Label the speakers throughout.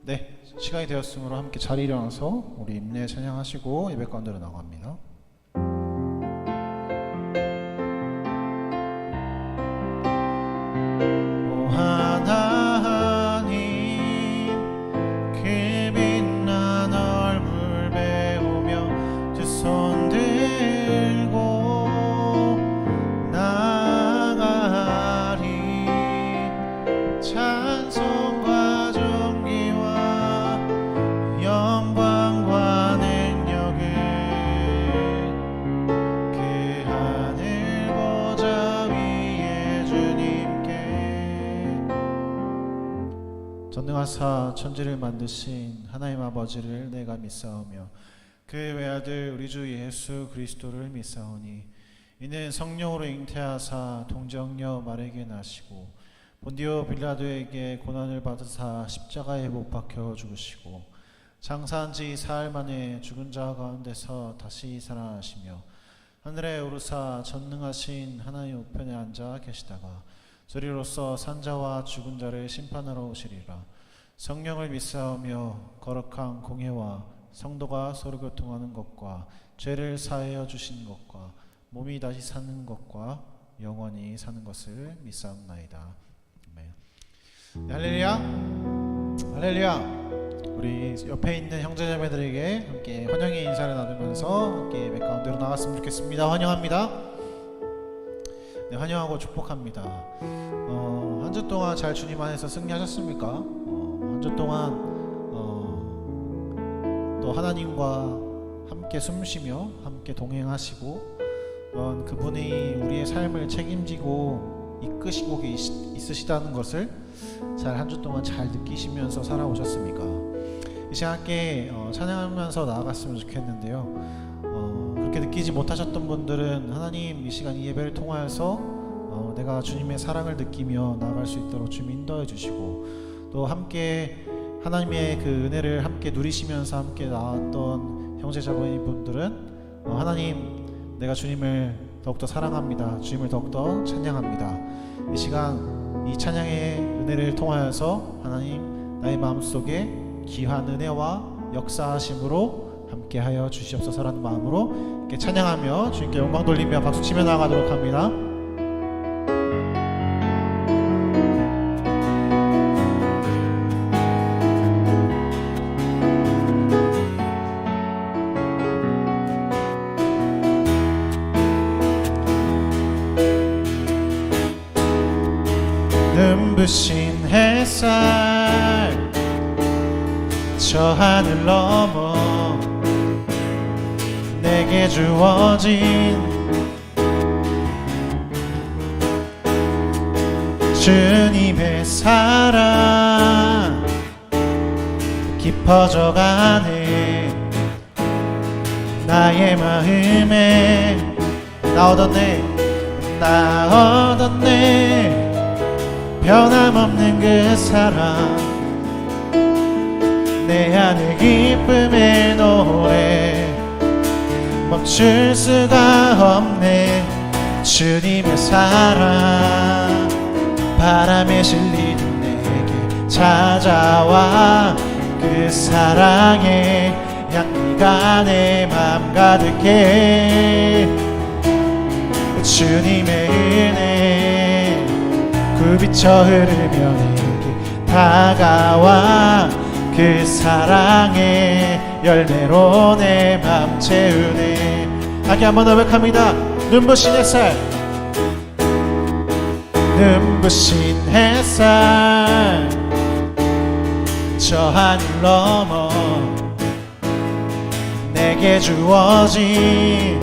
Speaker 1: 네, 시간이 되었으므로 함께 자리 일어나서 우리 임내 찬양하시고 예배 가운데로 나갑니다. 오 하나님, 그 빛난 얼굴 배우며 두 손 들고 나가리. 찬송과 존귀와 영광과 능력을 그 하늘 보좌 위에 주님께. 전능하사 천지를 만드신 하나님 아버지를 내가 믿사오며 그 외아들 우리 주 예수 그리스도를 믿사오니 이는 성령으로 잉태하사 동정녀 마리아에게 나시고 본디오 빌라도에게 고난을 받으사 십자가에 못 박혀 죽으시고 장사한 지 사흘 만에 죽은 자 가운데서 다시 살아나시며 하늘에 오르사 전능하신 하나님 우편에 앉아 계시다가 저리로서 산자와 죽은 자를 심판하러 오시리라. 성령을 믿사오며 거룩한 공회와 성도가 서로 교통하는 것과 죄를 사하여 주신 것과 몸이 다시 사는 것과 영원히 사는 것을 믿사옵나이다. 아멘. 네, 할렐루야, 할렐루야. 우리 옆에 있는 형제자매들에게 함께 환영의 인사를 나누면서 함께 예배 가운데로 나갔으면 좋겠습니다. 환영합니다. 네, 환영하고 축복합니다. 한 주 동안 잘 주님 안에서 승리하셨습니까? 한 주 동안 또 하나님과 함께 숨쉬며 함께 동행하시고 그분이 우리의 삶을 책임지고 이끄시고 있으시다는 것을 잘 한 주 동안 잘 느끼시면서 살아오셨습니까? 이 시간 함께 찬양하면서 나아갔으면 좋겠는데요. 그렇게 느끼지 못하셨던 분들은 하나님 이 시간 이 예배를 통하여서 내가 주님의 사랑을 느끼며 나아갈 수 있도록 주님 인도해 주시고 또 함께 하나님의 그 은혜를 함께 누리시면서 함께 나왔던 형제자매분들은 하나님 내가 주님을 더욱더 사랑합니다. 주님을 더욱더 찬양합니다. 이 시간 이 찬양의 은혜를 통하여서 하나님 나의 마음속에 귀한 은혜와 역사하심으로 함께하여 주시옵소서라는 마음으로 이렇게 찬양하며 주님께 영광 돌리며 박수치며 나아가도록 합니다. 눈부신 햇살 저 하늘 넘어 내게 주어진 주님의 사랑 깊어져가네. 나의 마음에 나 얻었네 변함없는 그 사랑 내 안에 기쁨의 노래 멈출 수가 없네. 주님의 사랑 바람에 실리는 내게 찾아와 그 사랑에 향기가 내 맘 가득해. 주님의 은혜 굴비쳐 흐르며 내게 다가와 그 사랑의 열매로 내 맘 채우네. 하게 한번 고백합니다. 눈부신 햇살 눈부신 햇살 저 하늘 넘어 내게 주어진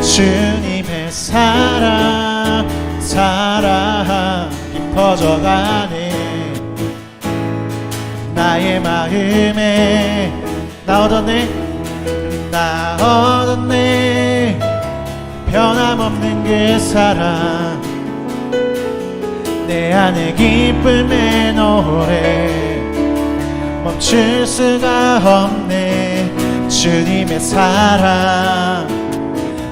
Speaker 1: 주님의 사랑 깊어져가네. 나의 마음에 나 얻었네 변함없는 그 사랑 내 안에 기쁨의 노래 멈출 수가 없네. 주님의 사랑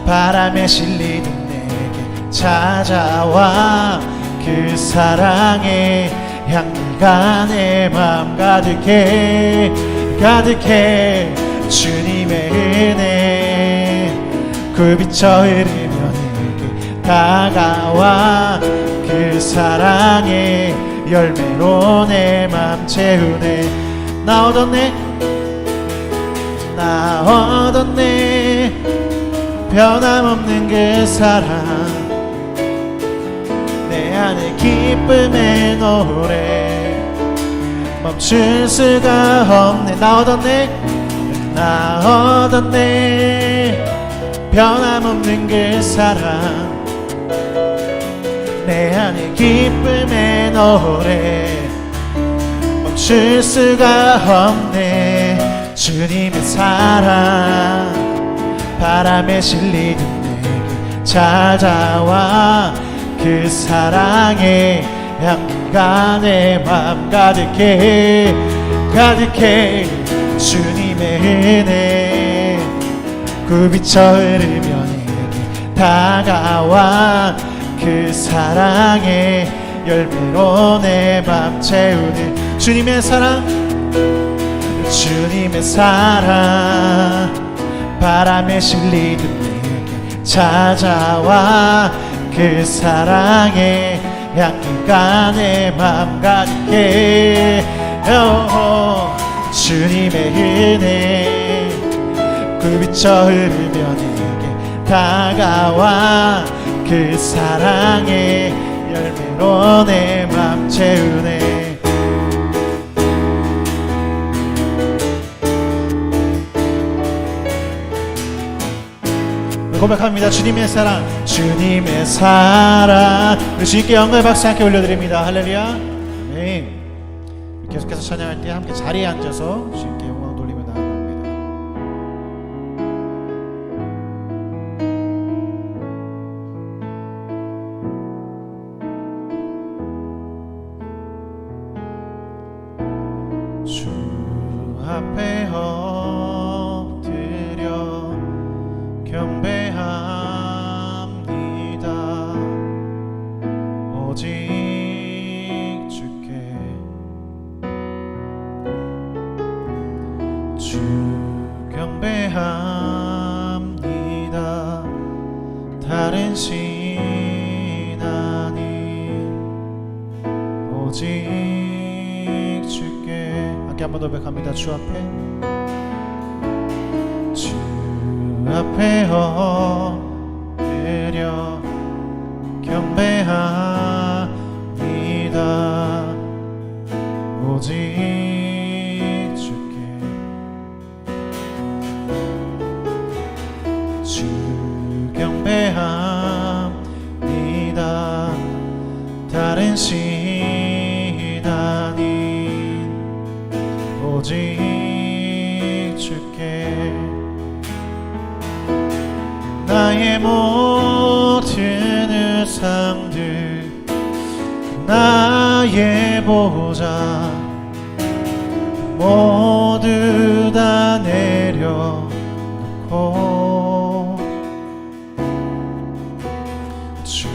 Speaker 1: 바람에 실리는 내게 찾아와 그 사랑의 향기가 내 맘 가득해 가득해. 주님의 은혜 그 비쳐 흐르며 내게 다가와 그 사랑의 열매로 내 맘 채우네. 나 얻었네 나 얻었네 변함없는 그 사랑 내 안에 기쁨의 노래 멈출 수가 없네. 나 얻었네 나 얻었네 변함없는 그 사랑 내 안에 기쁨의 노래 멈출 수가 없네. 주님의 사랑 바람에 실리듯 내게 찾아와 그 사랑의 향기가 내 맘 가득해 가득해. 주님의 은혜 그 비쳐 흐르며 내게 다가와 그 사랑의 열매로 내 맘 채우네. 주님의 사랑 주님의 사랑 바람에 실리듯 내게 찾아와 그 사랑의 향기가 내 맘 가득해. 주님의 은혜 그 비쳐 흐르며 내게 다가와 그 사랑의 열매로 내 맘 채우네. 고백합니다. 주님의 사랑 주님의 사랑. 우리 주님께 영광의 박수 함께 올려드립니다. 할렐루야. 아멘. 계속해서 찬양할 때 함께 자리에 앉아서 주님께 영광 돌리며 나아갑니다. 주 앞에 엎드려 경배합니다. 오직 주 경배합니다. 다른 신 아닌 오직 주께. 함께 한번 더 고백합니다. 주 앞에 엎드려 경배합니다. 오직 주 경배합니다. 다른 신 아닌 오직 주께. 나의 모든 우상들 나의 보좌 모두 다 내려놓고 주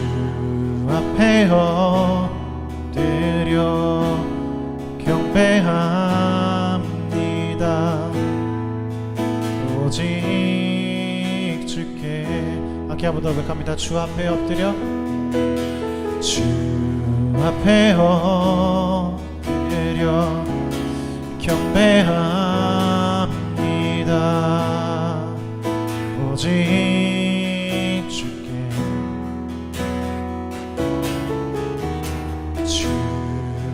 Speaker 1: 앞에 엎드려 경배합니다. 오직 주께. 함께 한번 더 고백합니다. 주 앞에 엎드려 주 앞에 엎드려 경배합니다. 오직 주께. 주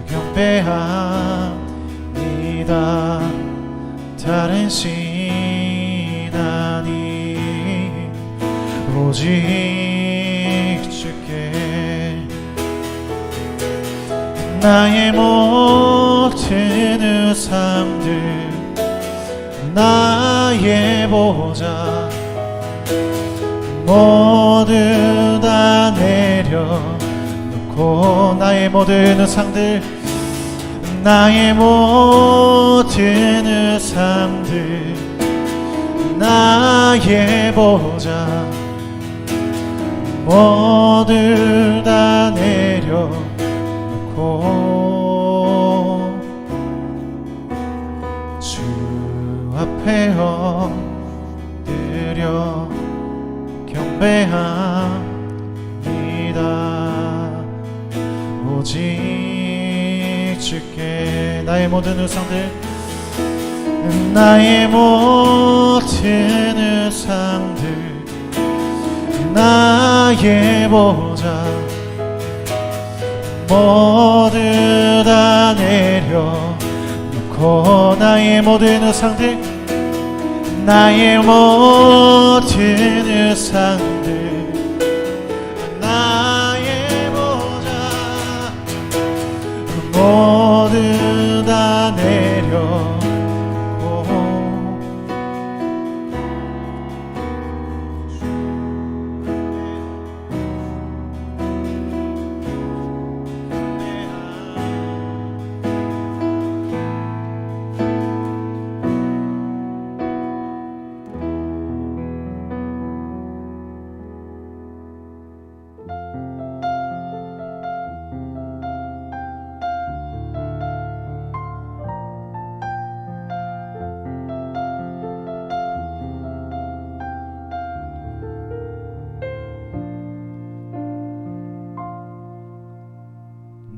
Speaker 1: 경배합니다. 다른 신 아닌 오직 주께. 나의 모든 우상들 나의 보좌 모두 다 내려놓고 나의 모든 우상들 나의 모든 우상들 나의 보좌 모두 다 내려놓고 주 앞에 엎드려 경배합니다. 오직 주께 나의 모든 우상들, 나의 모든 우상들, 나의 보좌 모두 다 내려놓고, 나의 모든 우상들, 나의 모든 우상들, 나의 보좌 모두 다 내려놓고,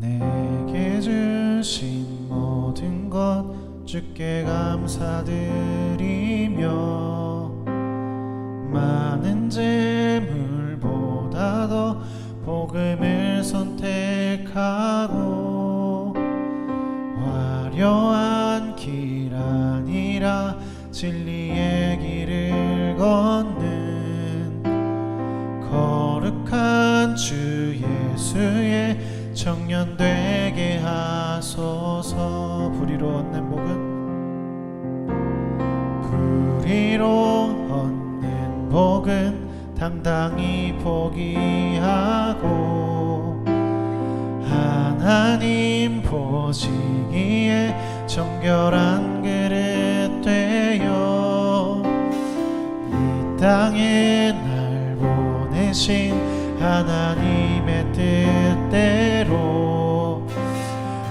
Speaker 1: 내게 주신 모든 것 주께 감사드리며, 많은 재물보다도 복음을 선택하고, 화려한 길 아니라 진리의 길을 걷는 거룩한 주 예수의 청년 되게 하소서. 불의로 얻는 복은, 불의로 얻는 복은 당당히 포기하고, 하나님 보시기에 정결한 그릇 되어, 이 땅에 날 보내신 하나님의 뜻대로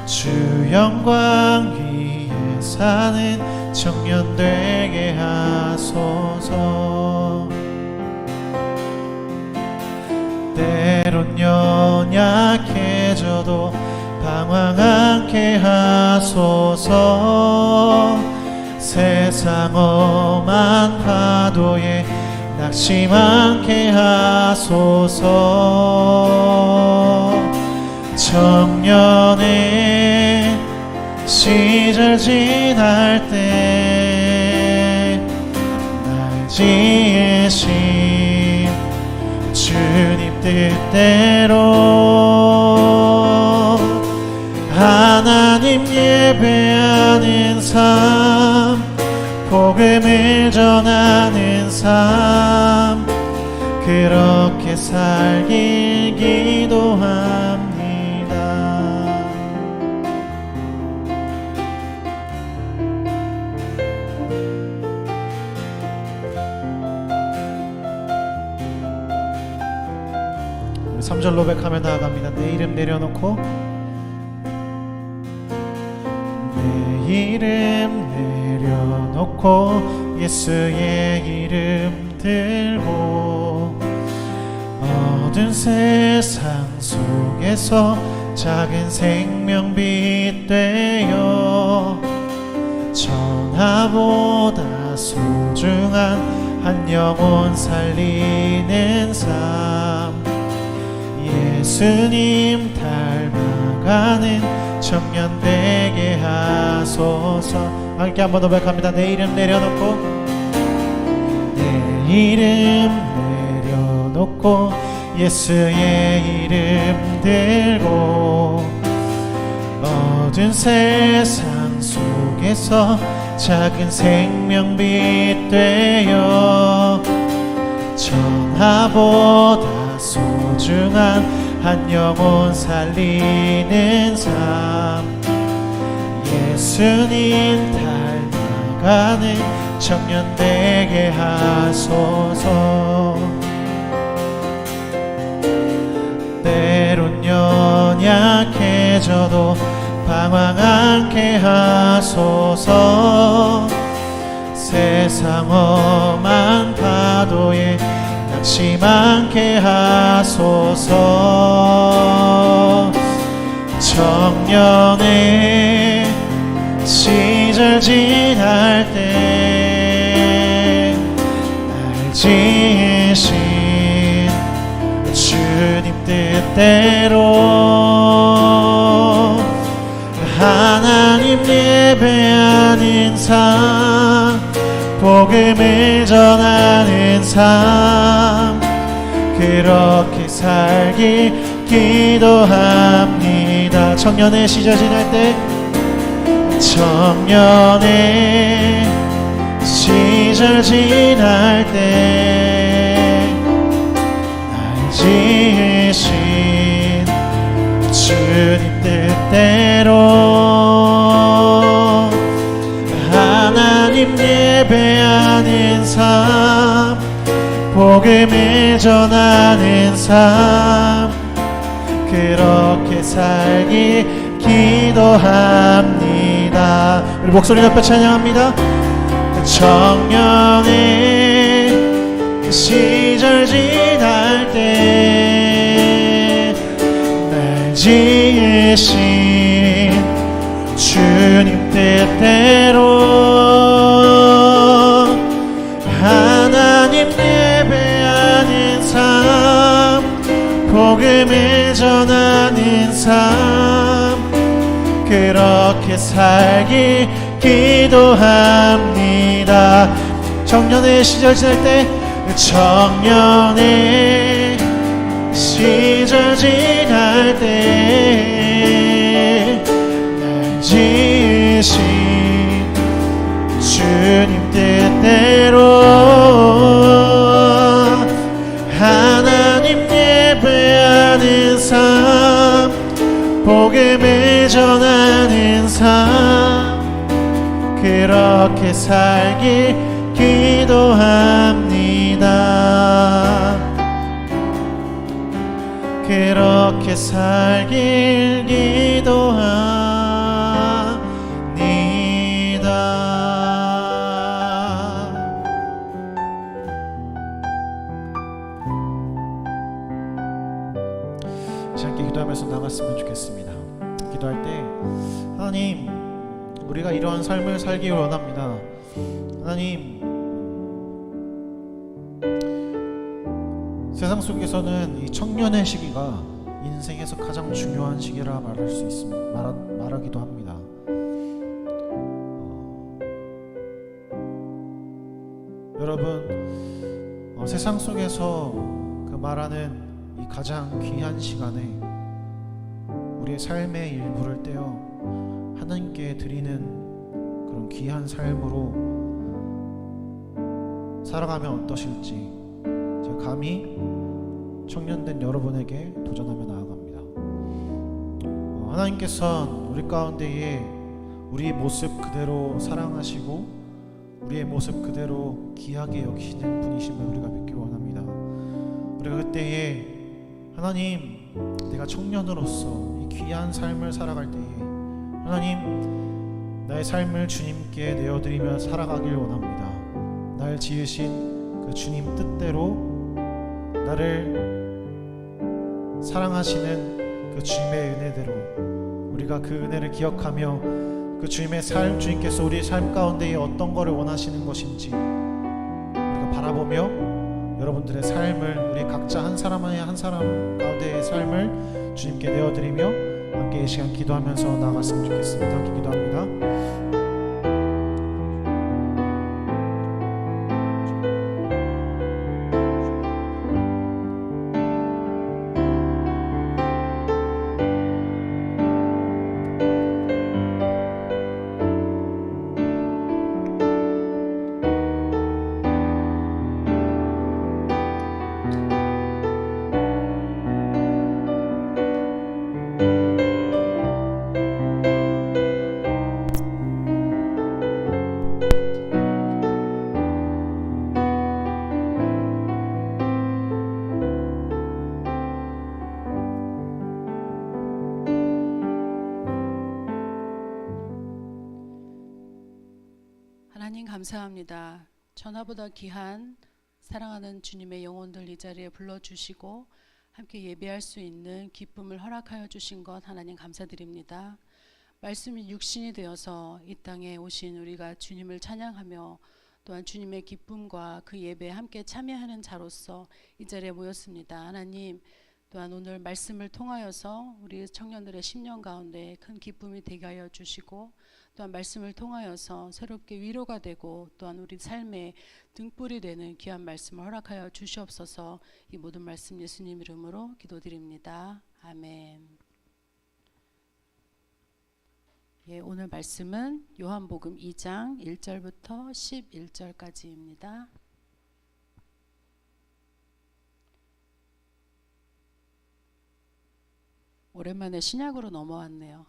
Speaker 1: 주 영광 위에 사는 청년 되게 하소서. 때론 연약해져도 방황 않게 하소서. 세상 험한 파도에 낙심 않게 하소서. 청년의 시절 지날 때 날 지으신 주님 뜻대로 하나님 예배하는 삶, 복음을 전하는 삶, 그렇게 살길 기도합니다. 우리 3절 로백하며 나아갑니다. 내 이름 내려놓고, 내 이름 내려놓고 예수의 이름 들고, 어두운 세상 속에서 작은 생명빛 되어, 천하보다 소중한 한 영혼 살리는 삶, 예수님 닮아가는 청년 되게 하소서. 함께 한 번 더 고백합니다. 내 이름 내려놓고, 내 이름 내려놓고 예수의 이름 들고, 어두운 세상 속에서 작은 생명빛 되어, 천하보다 소중한 한 영혼 살리는 삶, 예수님 닮아가는 청년 되게 하소서. 때론 연약해 맺어도 방황 않게 하소서. 세상 험한 파도에 낙심않게 하소서. 청년의 시절 지날 때 날 지으신 주님 뜻대로 하나님 예배하는 삶, 복음을 전하는 삶, 그렇게 살기 기도합니다. 청년의 시절 지날 때, 청년의 시절 지날 때 날 지으신 주님 뜻대로 하나님 예배하는 삶, 복음을 전하는 삶, 그렇게 살기 기도합니다. 우리 목소리 높여 찬양합니다. 청년의 시절 지날 때 날 지으신 주님 뜻대로 하나님 예배하는 삶, 복음을 전하는 삶, 그렇게 살기 기도합니다. 청년의 시절 지날 때, 청년의 시절 지날 때 날 지으신 주님 뜻대로 하나님 예배하는 삶, 복음을 전하는 삶, 그렇게 살기 기도합니다. 그렇게 살길 기도합니다. 함께 기도하면서 나갔으면 좋겠습니다. 기도할 때, 하나님, 우리가 이러한 삶을 살기 원합니다. 하나님, 세상 속에서는 이 청년의 시기가 인생에서 가장 중요한 시기라 말할 수 있습니다. 말하기도 합니다. 여러분, 세상 속에서 그 말하는 이 가장 귀한 시간에 우리의 삶의 일부를 떼어 하나님께 드리는 그런 귀한 삶으로 살아가면 어떠실지 제가 감히 청년된 여러분에게 도전하며 나아갑니다. 하나님께서는 우리 가운데에 우리의 모습 그대로 사랑하시고 우리의 모습 그대로 귀하게 여기시는 분이심을 우리가 믿기 원합니다. 우리가 그때에 하나님, 내가 청년으로서 이 귀한 삶을 살아갈 때에 하나님, 나의 삶을 주님께 내어드리며 살아가길 원합니다. 날 지으신 그 주님 뜻대로 나를 사랑하시는 그 주님의 은혜대로 우리가 그 은혜를 기억하며 그 주님의 삶, 주님께서 우리 삶 가운데에 어떤 것을 원하시는 것인지 우리가 바라보며 여러분들의 삶을, 우리 각자 한 사람 한 사람 가운데의 삶을 주님께 내어드리며 함께 이 시간 기도하면서 나아갔으면 좋겠습니다. 함께 기도합니다.
Speaker 2: 감사합니다. 전화보다 귀한 사랑하는 주님의 영혼들 이 자리에 불러주시고 함께 예배할 수 있는 기쁨을 허락하여 주신 것 하나님 감사드립니다. 말씀이 육신이 되어서 이 땅에 오신 우리가 주님을 찬양하며 또한 주님의 기쁨과 그 예배에 함께 참여하는 자로서 이 자리에 모였습니다. 하나님, 또한 오늘 말씀을 통하여서 우리 청년들의 심령 가운데 큰 기쁨이 되게 하여 주시고, 또한 말씀을 통하여서 새롭게 위로가 되고 또한 우리 삶의 등불이 되는 귀한 말씀을 허락하여 주시옵소서. 이 모든 말씀 예수님 이름으로 기도드립니다. 아멘. 예, 오늘 말씀은 요한복음 2장 1절부터 11절까지입니다. 오랜만에 신약으로 넘어왔네요.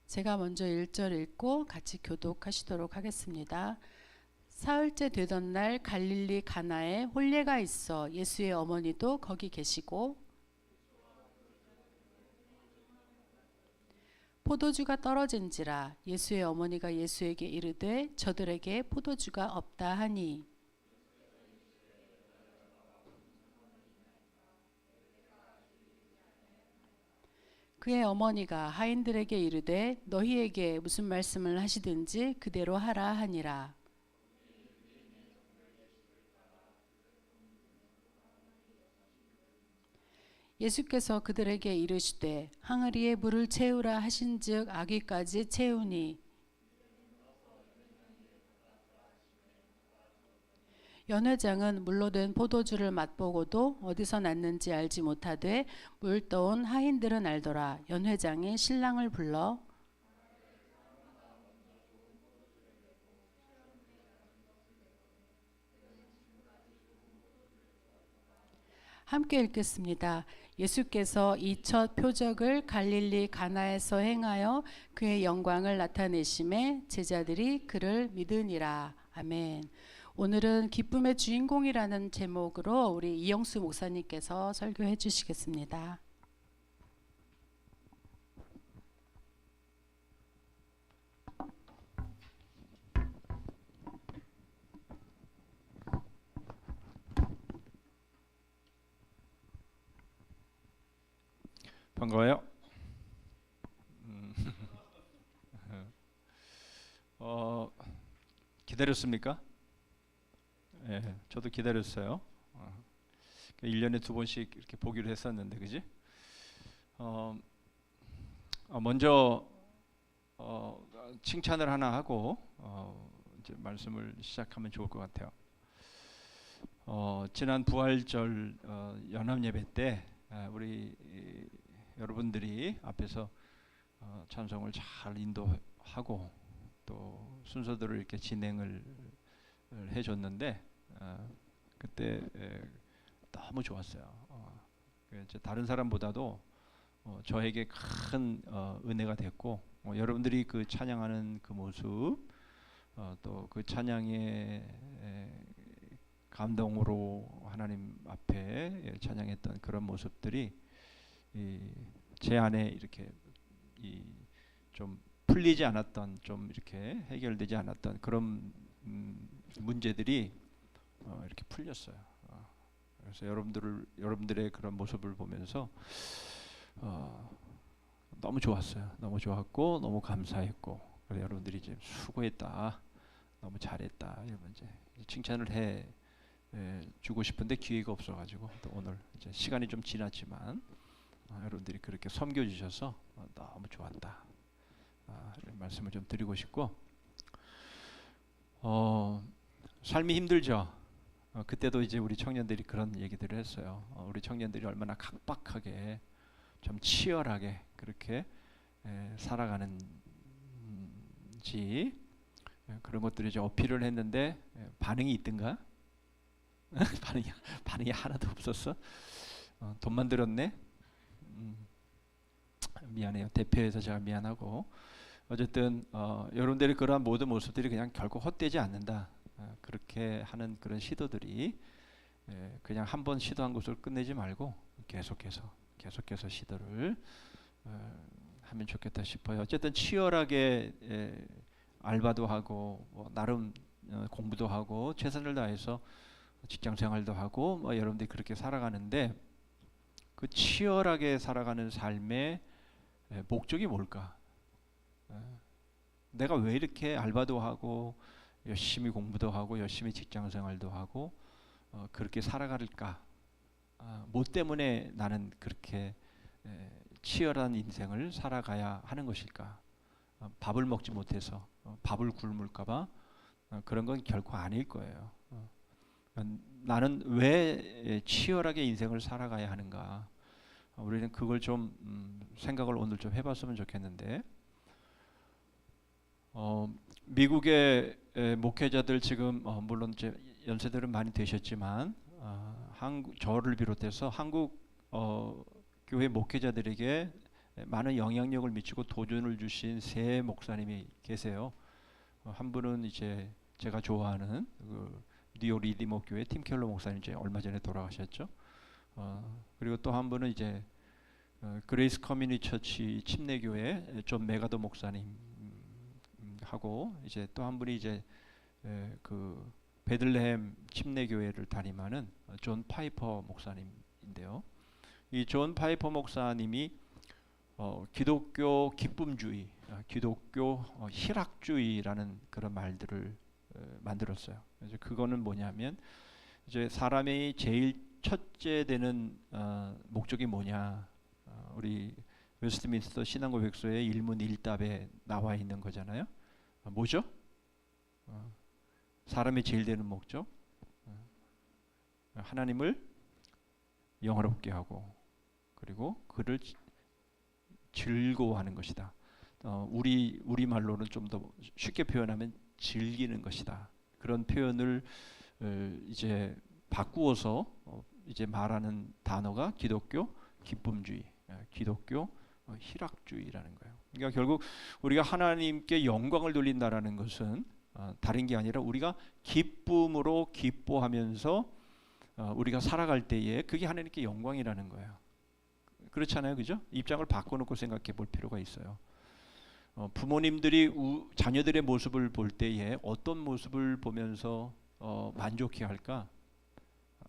Speaker 2: 제가 먼저 1절 읽고 같이 교독하시도록 하겠습니다. 사흘째 되던 날 갈릴리 가나에 혼례가 있어 예수의 어머니도 거기 계시고 포도주가 떨어진지라 예수의 어머니가 예수에게 이르되 저들에게 포도주가 없다 하니 그의 어머니가 하인들에게 이르되 너희에게 무슨 말씀을 하시든지 그대로 하라 하니라. 예수께서 그들에게 이르시되 항아리에 물을 채우라 하신즉 아귀까지 채우니 연회장은 물로 된 포도주를 맛보고도 어디서 났는지 알지 못하되 물 떠온 하인들은 알더라. 연회장이 신랑을 불러 함께 읽겠습니다. 예수께서 이 첫 표적을 갈릴리 가나에서 행하여 그의 영광을 나타내심에 제자들이 그를 믿으니라. 아멘. 오늘은 기쁨의 주인공이라는 제목으로 우리 이영수 목사님께서 설교해 주시겠습니다.
Speaker 3: 반가워요. 기다렸습니까? 예, 저도 기다렸어요. 1년에 2번씩 이렇게 보기로 했었는데, 그지? 먼저 칭찬을 하나 하고 이제 말씀을 시작하면 좋을 것 같아요. 지난 부활절 연합예배 때 우리 여러분들이 앞에서 찬송을 잘 인도하고 또 순서대로 이렇게 진행을 해줬는데 그때 너무 좋았어요. 다른 사람보다도 저에게 큰 은혜가 됐고 여러분들이 그 찬양하는 그 모습 또 그 찬양의 감동으로 하나님 앞에 찬양했던 그런 모습들이 제 안에 이렇게 좀 풀리지 않았던 좀 이렇게 해결되지 않았던 그런 문제들이 이렇게 풀렸어요. 그래서 여러분들의 그런 모습을 보면서 너무 좋았어요. 너무 좋았고 너무 감사했고 여러분들이 이제 수고했다, 너무 잘했다 이런 이제 칭찬을 해 주고 싶은데 기회가 없어가지고 또 오늘 이제 시간이 좀 지났지만 여러분들이 그렇게 섬겨주셔서 너무 좋았다 이런 말씀을 좀 드리고 싶고 삶이 힘들죠. 그때도 이제 우리 청년들이 그런 얘기들을 했어요. 우리 청년들이 얼마나 각박하게 좀 치열하게 그렇게 살아가는지 그런 것들을 이제 어필을 했는데 반응이 있던가? 반응이 하나도 없었어. 돈만 들었네. 미안해요. 대표해서 제가 미안하고 어쨌든 여러분들이 그러한 모든 모습들이 그냥 결코 헛되지 않는다. 그렇게 하는 그런 시도들이 그냥 한 번 시도한 것을 끝내지 말고 계속해서 시도를 하면 좋겠다 싶어요. 어쨌든 치열하게 알바도 하고 나름 공부도 하고 최선을 다해서 직장 생활도 하고 여러분들이 그렇게 살아가는데 그 치열하게 살아가는 삶의 목적이 뭘까? 내가 왜 이렇게 알바도 하고 열심히 공부도 하고 열심히 직장 생활도 하고 그렇게 살아갈까? 뭐 때문에 나는 그렇게 치열한 인생을 살아가야 하는 것일까? 밥을 먹지 못해서 밥을 굶을까봐 그런 건 결코 아닐 거예요. 나는 왜 치열하게 인생을 살아가야 하는가? 우리는 그걸 좀 생각을 오늘 좀 해봤으면 좋겠는데 미국의 목회자들 지금 물론 이제 연세들은 많이 되셨지만 저를 비롯해서 한국 교회 목회자들에게 많은 영향력을 미치고 도전을 주신 세 목사님이 계세요. 한 분은 이제 제가 좋아하는 뉴욕 리디머 교회 팀 켈러 목사님 이제 얼마 전에 돌아가셨죠. 그리고 또 한 분은 이제 그레이스 커뮤니티 처치 침례교회 존 메가더 목사님 하고 이제 또 한 분이 이제 그 베들레헴 침례교회를 담임하는 존 파이퍼 목사님인데요. 이 존 파이퍼 목사님이 기독교 기쁨주의, 기독교 희락주의라는 그런 말들을 만들었어요. 그래서 그거는 뭐냐면 이제 사람의 제일 첫째 되는 목적이 뭐냐? 우리 웨스트민스터 신앙고백서의 일문일답에 나와 있는 거잖아요. 뭐죠? 사람의 제일 되는 목적, 하나님을 영화롭게 하고 그리고 그를 즐거워하는 것이다. 우리 말로는 좀 더 쉽게 표현하면 즐기는 것이다. 그런 표현을 이제 바꾸어서 이제 말하는 단어가 기독교 기쁨주의, 기독교 희락주의라는 거예요. 그러니까 결국 우리가 하나님께 영광을 돌린다라는 것은 다른 게 아니라 우리가 기쁨으로 기뻐하면서 우리가 살아갈 때에 그게 하나님께 영광이라는 거예요. 그렇잖아요, 그죠? 입장을 바꿔놓고 생각해 볼 필요가 있어요. 부모님들이 자녀들의 모습을 볼 때에 어떤 모습을 보면서 만족해 할까?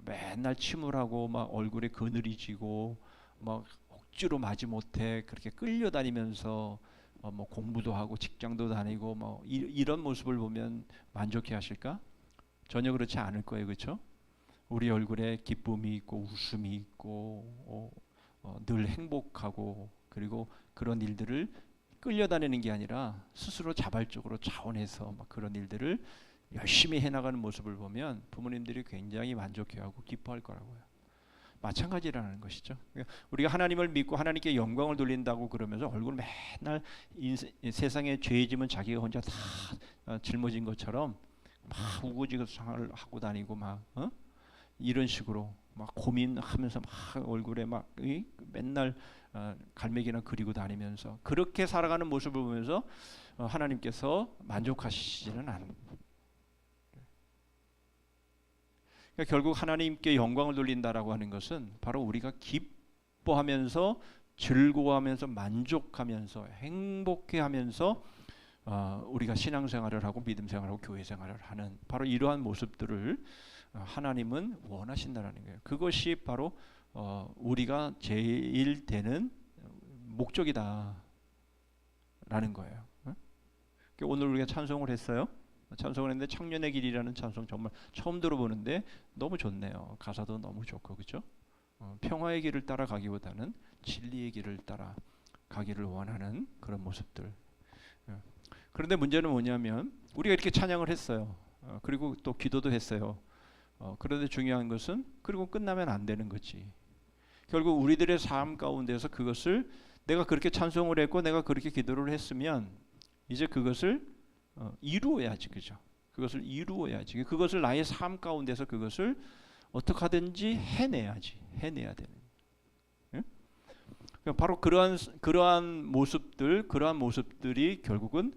Speaker 3: 맨날 침울하고 막 얼굴에 그늘이 지고 막 억지로 마지못해 그렇게 끌려다니면서 뭐 공부도 하고 직장도 다니고 뭐 이런 모습을 보면 만족해 하실까? 전혀 그렇지 않을 거예요, 그렇죠? 우리 얼굴에 기쁨이 있고 웃음이 있고 늘 행복하고 그리고 그런 일들을 끌려다니는 게 아니라 스스로 자발적으로 자원해서 막 그런 일들을 열심히 해나가는 모습을 보면 부모님들이 굉장히 만족해하고 기뻐할 거라고요. 마찬가지라는 것이죠. 우리가 하나님을 믿고 하나님께 영광을 돌린다고 그러면서 얼굴 맨날 세상에 죄짐은 자기가 혼자 다 짊어진 것처럼 막 우거지거상을 하고 다니고 막 이런 식으로 막 고민하면서 막 얼굴에 막 맨날 갈매기나 그리고 다니면서 그렇게 살아가는 모습을 보면서 하나님께서 만족하시지는 않습니다. 그러니까 결국 하나님께 영광을 돌린다라고 하는 것은 바로 우리가 기뻐하면서 즐거워하면서 만족하면서 행복해하면서 우리가 신앙생활을 하고 믿음생활을 하고 교회생활을 하는 바로 이러한 모습들을 하나님은 원하신다라는 거예요. 그것이 바로 우리가 제일 되는 목적이다라는 거예요. 오늘 우리가 찬송을 했어요. 찬송을 했는데 청년의 길이라는 찬송 정말 처음 들어보는데 너무 좋네요. 가사도 너무 좋고 그렇죠? 평화의 길을 따라가기보다는 진리의 길을 따라가기를 원하는 그런 모습들. 그런데 문제는 뭐냐면 우리가 이렇게 찬양을 했어요. 그리고 또 기도도 했어요. 그런데 중요한 것은 그리고 끝나면 안 되는 거지. 결국 우리들의 삶 가운데서 그것을 내가 그렇게 찬송을 했고 내가 그렇게 기도를 했으면 이제 그것을 이루어야지, 그죠? 그것을 이루어야지. 그것을 나의 삶 가운데서 그것을 어떻게 하든지 해내야 되는. 응? 바로 그러한 모습들이 결국은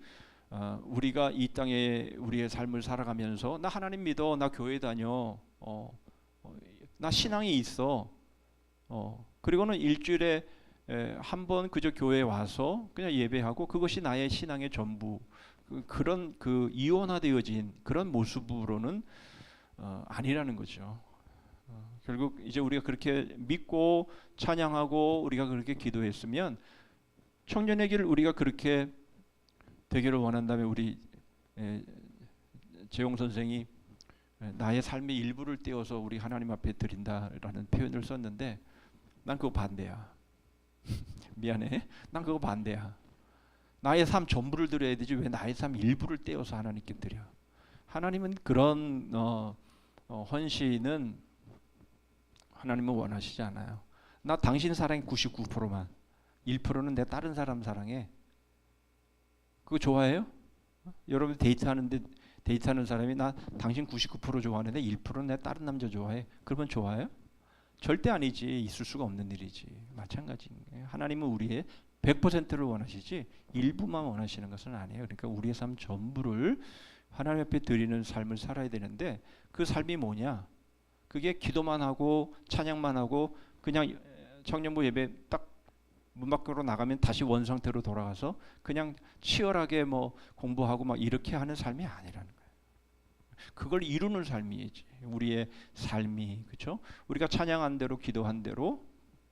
Speaker 3: 우리가 이 땅에 우리의 삶을 살아가면서 나 하나님 믿어, 나 교회 다녀, 나 신앙이 있어, 그리고는 일주일에 한번 그저 교회에 와서 그냥 예배하고 그것이 나의 신앙의 전부, 그런 그 이원화되어진 그런 모습으로는 아니라는 거죠. 결국 이제 우리가 그렇게 믿고 찬양하고 우리가 그렇게 기도했으면 청년의 길 우리가 그렇게 되기를 원한다면 우리 재용 선생이 나의 삶의 일부를 떼어서 우리 하나님 앞에 드린다라는 표현을 썼는데 난 그거 반대야. 미안해. 난 그거 반대야. 나의 삶 전부를 드려야 되지 왜 나의 삶 일부를 떼어서 하나님께 드려. 하나님은 그런 헌신은 하나님은 원하시지 않아요. 나 당신 사랑이 99%만 1%는 내 다른 사람 사랑해. 그거 좋아해요? 여러분 데이트하는 사람이 나 당신 99% 좋아하는데 1%는 내 다른 남자 좋아해. 그러면 좋아해요? 절대 아니지. 있을 수가 없는 일이지. 마찬가지. 하나님은 우리의 100%를 원하시지 일부만 원하시는 것은 아니에요. 그러니까 우리의 삶 전부를 하나님 앞에 드리는 삶을 살아야 되는데 그 삶이 뭐냐? 그게 기도만 하고 찬양만 하고 그냥 청년부 예배 딱 문 밖으로 나가면 다시 원 상태로 돌아가서 그냥 치열하게 뭐 공부하고 막 이렇게 하는 삶이 아니라는 거예요. 그걸 이루는 삶이지. 우리의 삶이, 그렇죠? 우리가 찬양한 대로 기도한 대로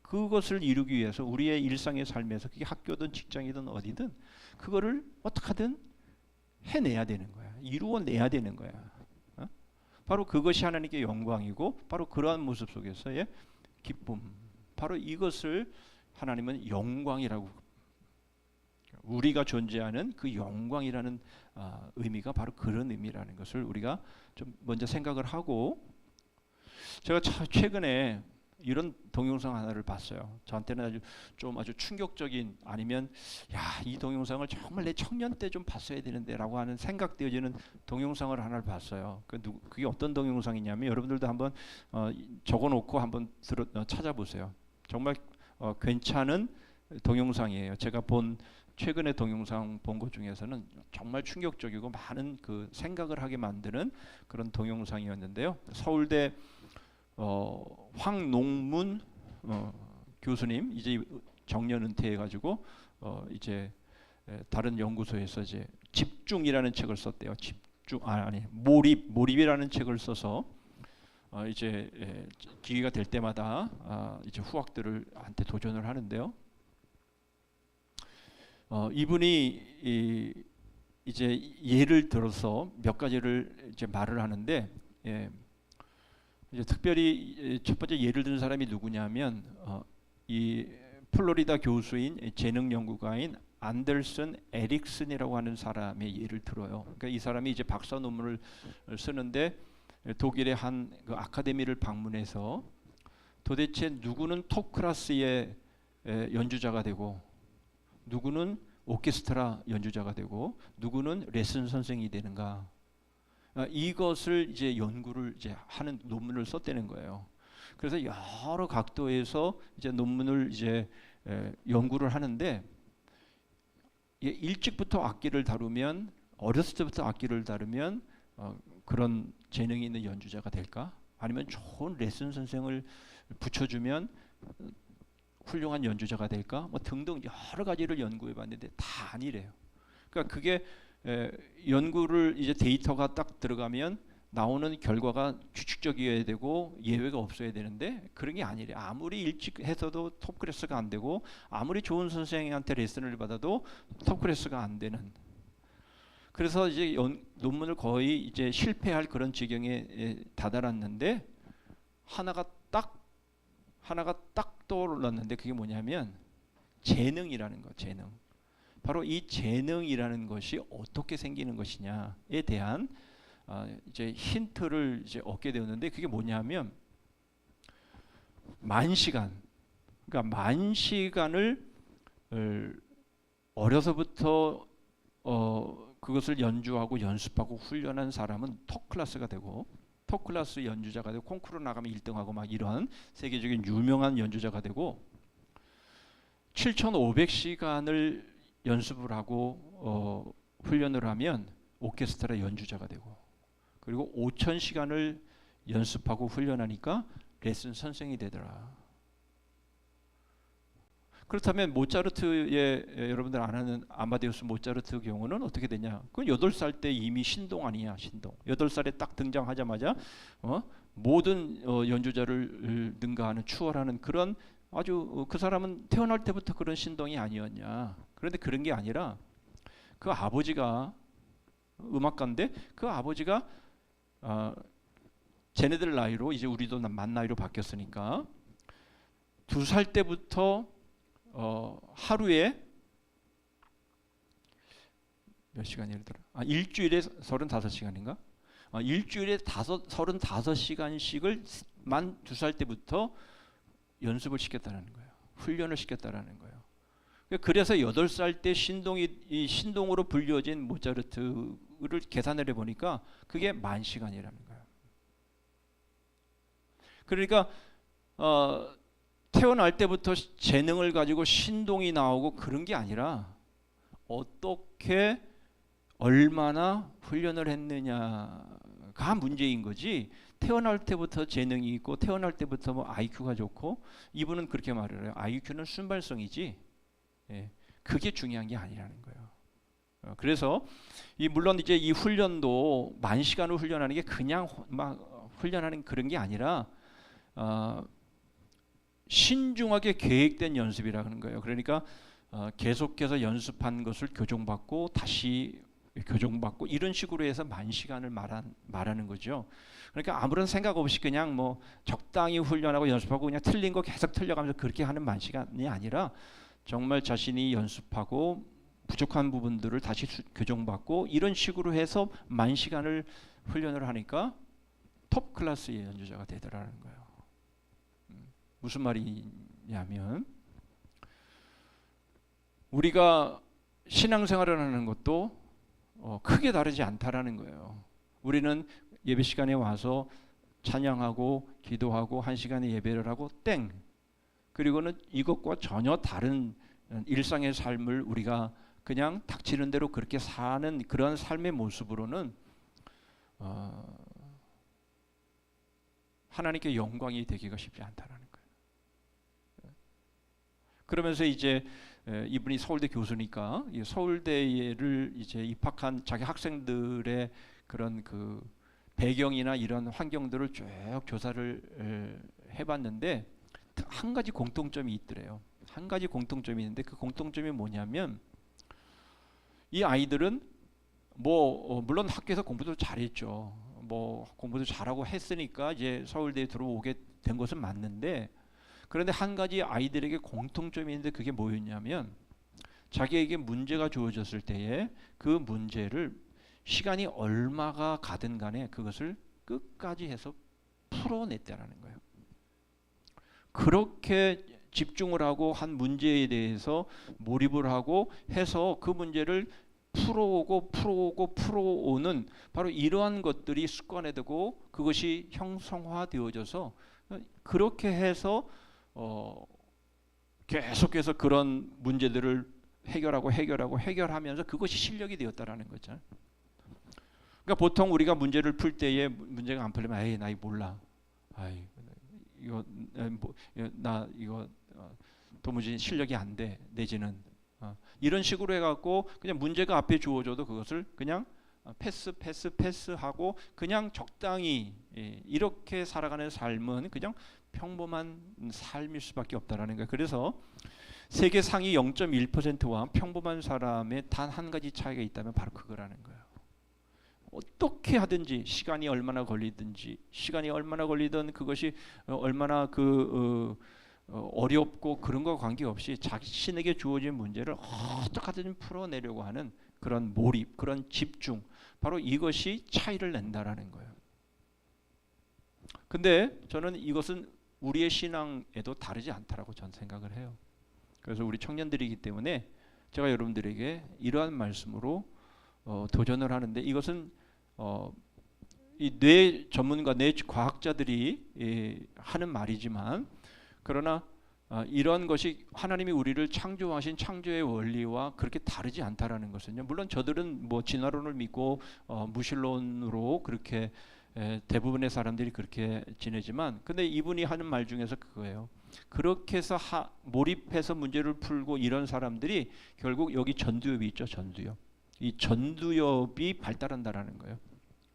Speaker 3: 그것을 이루기 위해서 우리의 일상의 삶에서 그게 학교든 직장이든 어디든 그거를 어떻게든 해내야 되는 거야. 이루어내야 되는 거야. 바로 그것이 하나님께 영광이고 바로 그러한 모습 속에서의 기쁨. 바로 이것을 하나님은 영광이라고, 우리가 존재하는 그 영광이라는 의미가 바로 그런 의미라는 것을 우리가 좀 먼저 생각을 하고, 제가 최근에 이런 동영상 하나를 봤어요. 저한테는 아주 충격적인, 아니면 이 동영상을 정말 내 청년 때 좀 봤어야 되는데라고 하는 생각되어지는 동영상을 하나를 봤어요. 그게 어떤 동영상이냐면 여러분들도 한번 적어놓고 한번 찾아보세요. 정말 괜찮은 동영상이에요. 제가 최근에 동영상 본 것 중에서는 정말 충격적이고 많은 그 생각을 하게 만드는 그런 동영상이었는데요. 서울대 황농문 교수님, 이제 정년 은퇴해가지고 이제 다른 연구소에서 이제 집중이라는 책을 썼대요. 몰입이라는 책을 써서 이제 기회가 될 때마다 이제 후학들한테 도전을 하는데요. 이분이 이제 예를 들어서 몇 가지를 이제 말을 하는데, 이제 특별히 첫 번째 예를 드는 사람이 누구냐면 이 플로리다 교수인 재능 연구가인 안델슨 에릭슨이라고 하는 사람의 예를 들어요. 그러니까 이 사람이 이제 박사 논문을 쓰는데 독일의 한 그 아카데미를 방문해서 도대체 누구는 톱 클래스의 연주자가 되고 누구는 오케스트라 연주자가 되고 누구는 레슨 선생이 되는가, 이것을 이제 연구를 이제 하는 논문을 썼다는 거예요. 그래서 여러 각도에서 이제 논문을 이제 연구를 하는데, 일찍부터 악기를 다루면, 어렸을 때부터 악기를 다루면 그런 재능이 있는 연주자가 될까? 아니면 좋은 레슨 선생을 붙여주면 훌륭한 연주자가 될까? 뭐 등등 여러 가지를 연구해봤는데 다 아니래요. 그러니까 그게 연구를 이제 데이터가 딱 들어가면 나오는 결과가 규칙적이어야 되고 예외가 없어야 되는데 그런 게 아니래. 아무리 일찍 해서도 톱 클래스가 안 되고 아무리 좋은 선생님한테 레슨을 받아도 톱 클래스가 안 되는. 그래서 이제 논문을 거의 이제 실패할 그런 지경에 다다랐는데 하나가 딱 떠올랐는데 그게 뭐냐면 재능이라는 거. 재능. 바로 이 재능이라는 것이 어떻게 생기는 것이냐에 대한 이제 힌트를 이제 얻게 되었는데, 그게 뭐냐면 만시간. 그러니까 만시간을 어려서부터 그것을 연주하고 연습하고 훈련한 사람은 톱 클래스가 되고, 톱 클래스 연주자가 되고 콩쿠르 나가면 1등하고 막 이런 세계적인 유명한 연주자가 되고, 7,500시간을 연습을 하고 훈련을 하면 오케스트라 연주자가 되고, 그리고 5,000시간을 연습하고 훈련하니까 레슨 선생이 되더라. 그렇다면 모차르트의 여러분들 아는 아마데우스 모차르트 경우는 어떻게 되냐? 그건 8살 때 이미 신동 아니냐, 신동. 8살에 딱 등장하자마자 모든 연주자를 능가하는 추월하는 그런 아주 그 사람은 태어날 때부터 그런 신동이 아니었냐? 그런데 그런 게 아니라 그 아버지가 음악가인데 그 아버지가 쟤네들 나이로 이제 우리도 만 나이로 바뀌었으니까 2살 때부터 하루에 몇 시간이더라? 일주일에 35시간인가? 일주일에 35시간씩을 만 2살 때부터 연습을 시켰다는 거예요. 훈련을 시켰다는 거예요. 그래서 8살 때 이 신동으로 불려진 모차르트를 계산을 해보니까 그게 10,000시간이라는 거예요. 그러니까 태어날 때부터 재능을 가지고 신동이 나오고 그런 게 아니라 어떻게 얼마나 훈련을 했느냐가 문제인 거지. 태어날 때부터 재능이 있고 태어날 때부터 뭐 IQ가 좋고 이분은 그렇게 말을 해요. IQ는 순발성이지. 예, 그게 중요한 게 아니라는 거예요. 그래서 물론 이제 이 훈련도 10,000시간을 훈련하는 게 그냥 막 훈련하는 그런 게 아니라 신중하게 계획된 연습이라는 거예요. 그러니까 계속해서 연습한 것을 교정받고 다시 교정받고 이런 식으로 해서 10,000시간을 말하는 거죠. 그러니까 아무런 생각 없이 그냥 뭐 적당히 훈련하고 연습하고 그냥 틀린 거 계속 틀려가면서 그렇게 하는 10,000시간이 아니라 정말 자신이 연습하고 부족한 부분들을 다시 교정받고 이런 식으로 해서 10,000시간을 훈련을 하니까 톱 클래스의 연주자가 되더라는 거예요. 무슨 말이냐면 우리가 신앙생활을 하는 것도 크게 다르지 않다라는 거예요. 우리는 예배 시간에 와서 찬양하고 기도하고 1시간의 예배를 하고 땡. 그리고는 이것과 전혀 다른 일상의 삶을 우리가 그냥 닥치는 대로 그렇게 사는 그런 삶의 모습으로는 하나님께 영광이 되기가 쉽지 않다라는 거예요. 그러면서 이제 이분이 서울대 교수니까 서울대를 이제 입학한 자기 학생들의 그런 그 배경이나 이런 환경들을 쭉 조사를 해봤는데 한 가지 공통점이 있더래요. 한 가지 공통점이 있는데 그 공통점이 뭐냐면 이 아이들은 뭐 물론 학교에서 공부도 잘했죠. 뭐 공부도 잘하고 했으니까 이제 서울대에 들어오게 된 것은 맞는데 그런데 한 가지 아이들에게 공통점이 있는데 그게 뭐였냐면 자기에게 문제가 주어졌을 때에 그 문제를 시간이 얼마가 가든 간에 그것을 끝까지 해서 풀어냈다라는 거예요. 그렇게 집중을 하고 한 문제에 대해서 몰입을 하고 해서 그 문제를 풀어오는 바로 이러한 것들이 습관에 되고 그것이 형성화되어져서 그렇게 해서 계속해서 그런 문제들을 해결하면서 그것이 실력이 되었다라는 거죠. 그러니까 보통 우리가 문제를 풀 때에 문제가 안 풀리면 에이 나 이거 몰라. 나 이거 도무지 실력이 안 돼. 내지는 이런 식으로 해갖고 그냥 문제가 앞에 주어져도 그것을 그냥 패스하고 그냥 적당히 이렇게 살아가는 삶은 그냥 평범한 삶일 수밖에 없다라는 거예요. 그래서 세계 상위 0.1%와 평범한 사람의 단 한 가지 차이가 있다면 바로 그거라는 거예요. 어떻게 하든지 시간이 얼마나 걸리든 그것이 얼마나 어렵고 그런 거 관계없이 자신에게 주어진 문제를 어떻게 하든 풀어내려고 하는 그런 몰입, 그런 집중, 바로 이것이 차이를 낸다라는 거예요. 근데 저는 이것은 우리의 신앙에도 다르지 않다라고 저는 생각을 해요. 그래서 우리 청년들이기 때문에 제가 여러분들에게 이러한 말씀으로 도전을 하는데 이것은 이 뇌 전문가, 뇌 과학자들이 하는 말이지만 그러나 이러한 것이 하나님이 우리를 창조하신 창조의 원리와 그렇게 다르지 않다라는 것은요. 물론 저들은 뭐 진화론을 믿고 무신론으로 그렇게 대부분의 사람들이 그렇게 지내지만, 근데 이분이 하는 말 중에서 그거예요. 그렇게 해서 몰입해서 문제를 풀고 이런 사람들이 결국 여기 전두엽이 있죠. 전두엽. 이 전두엽이 발달한다라는 거예요.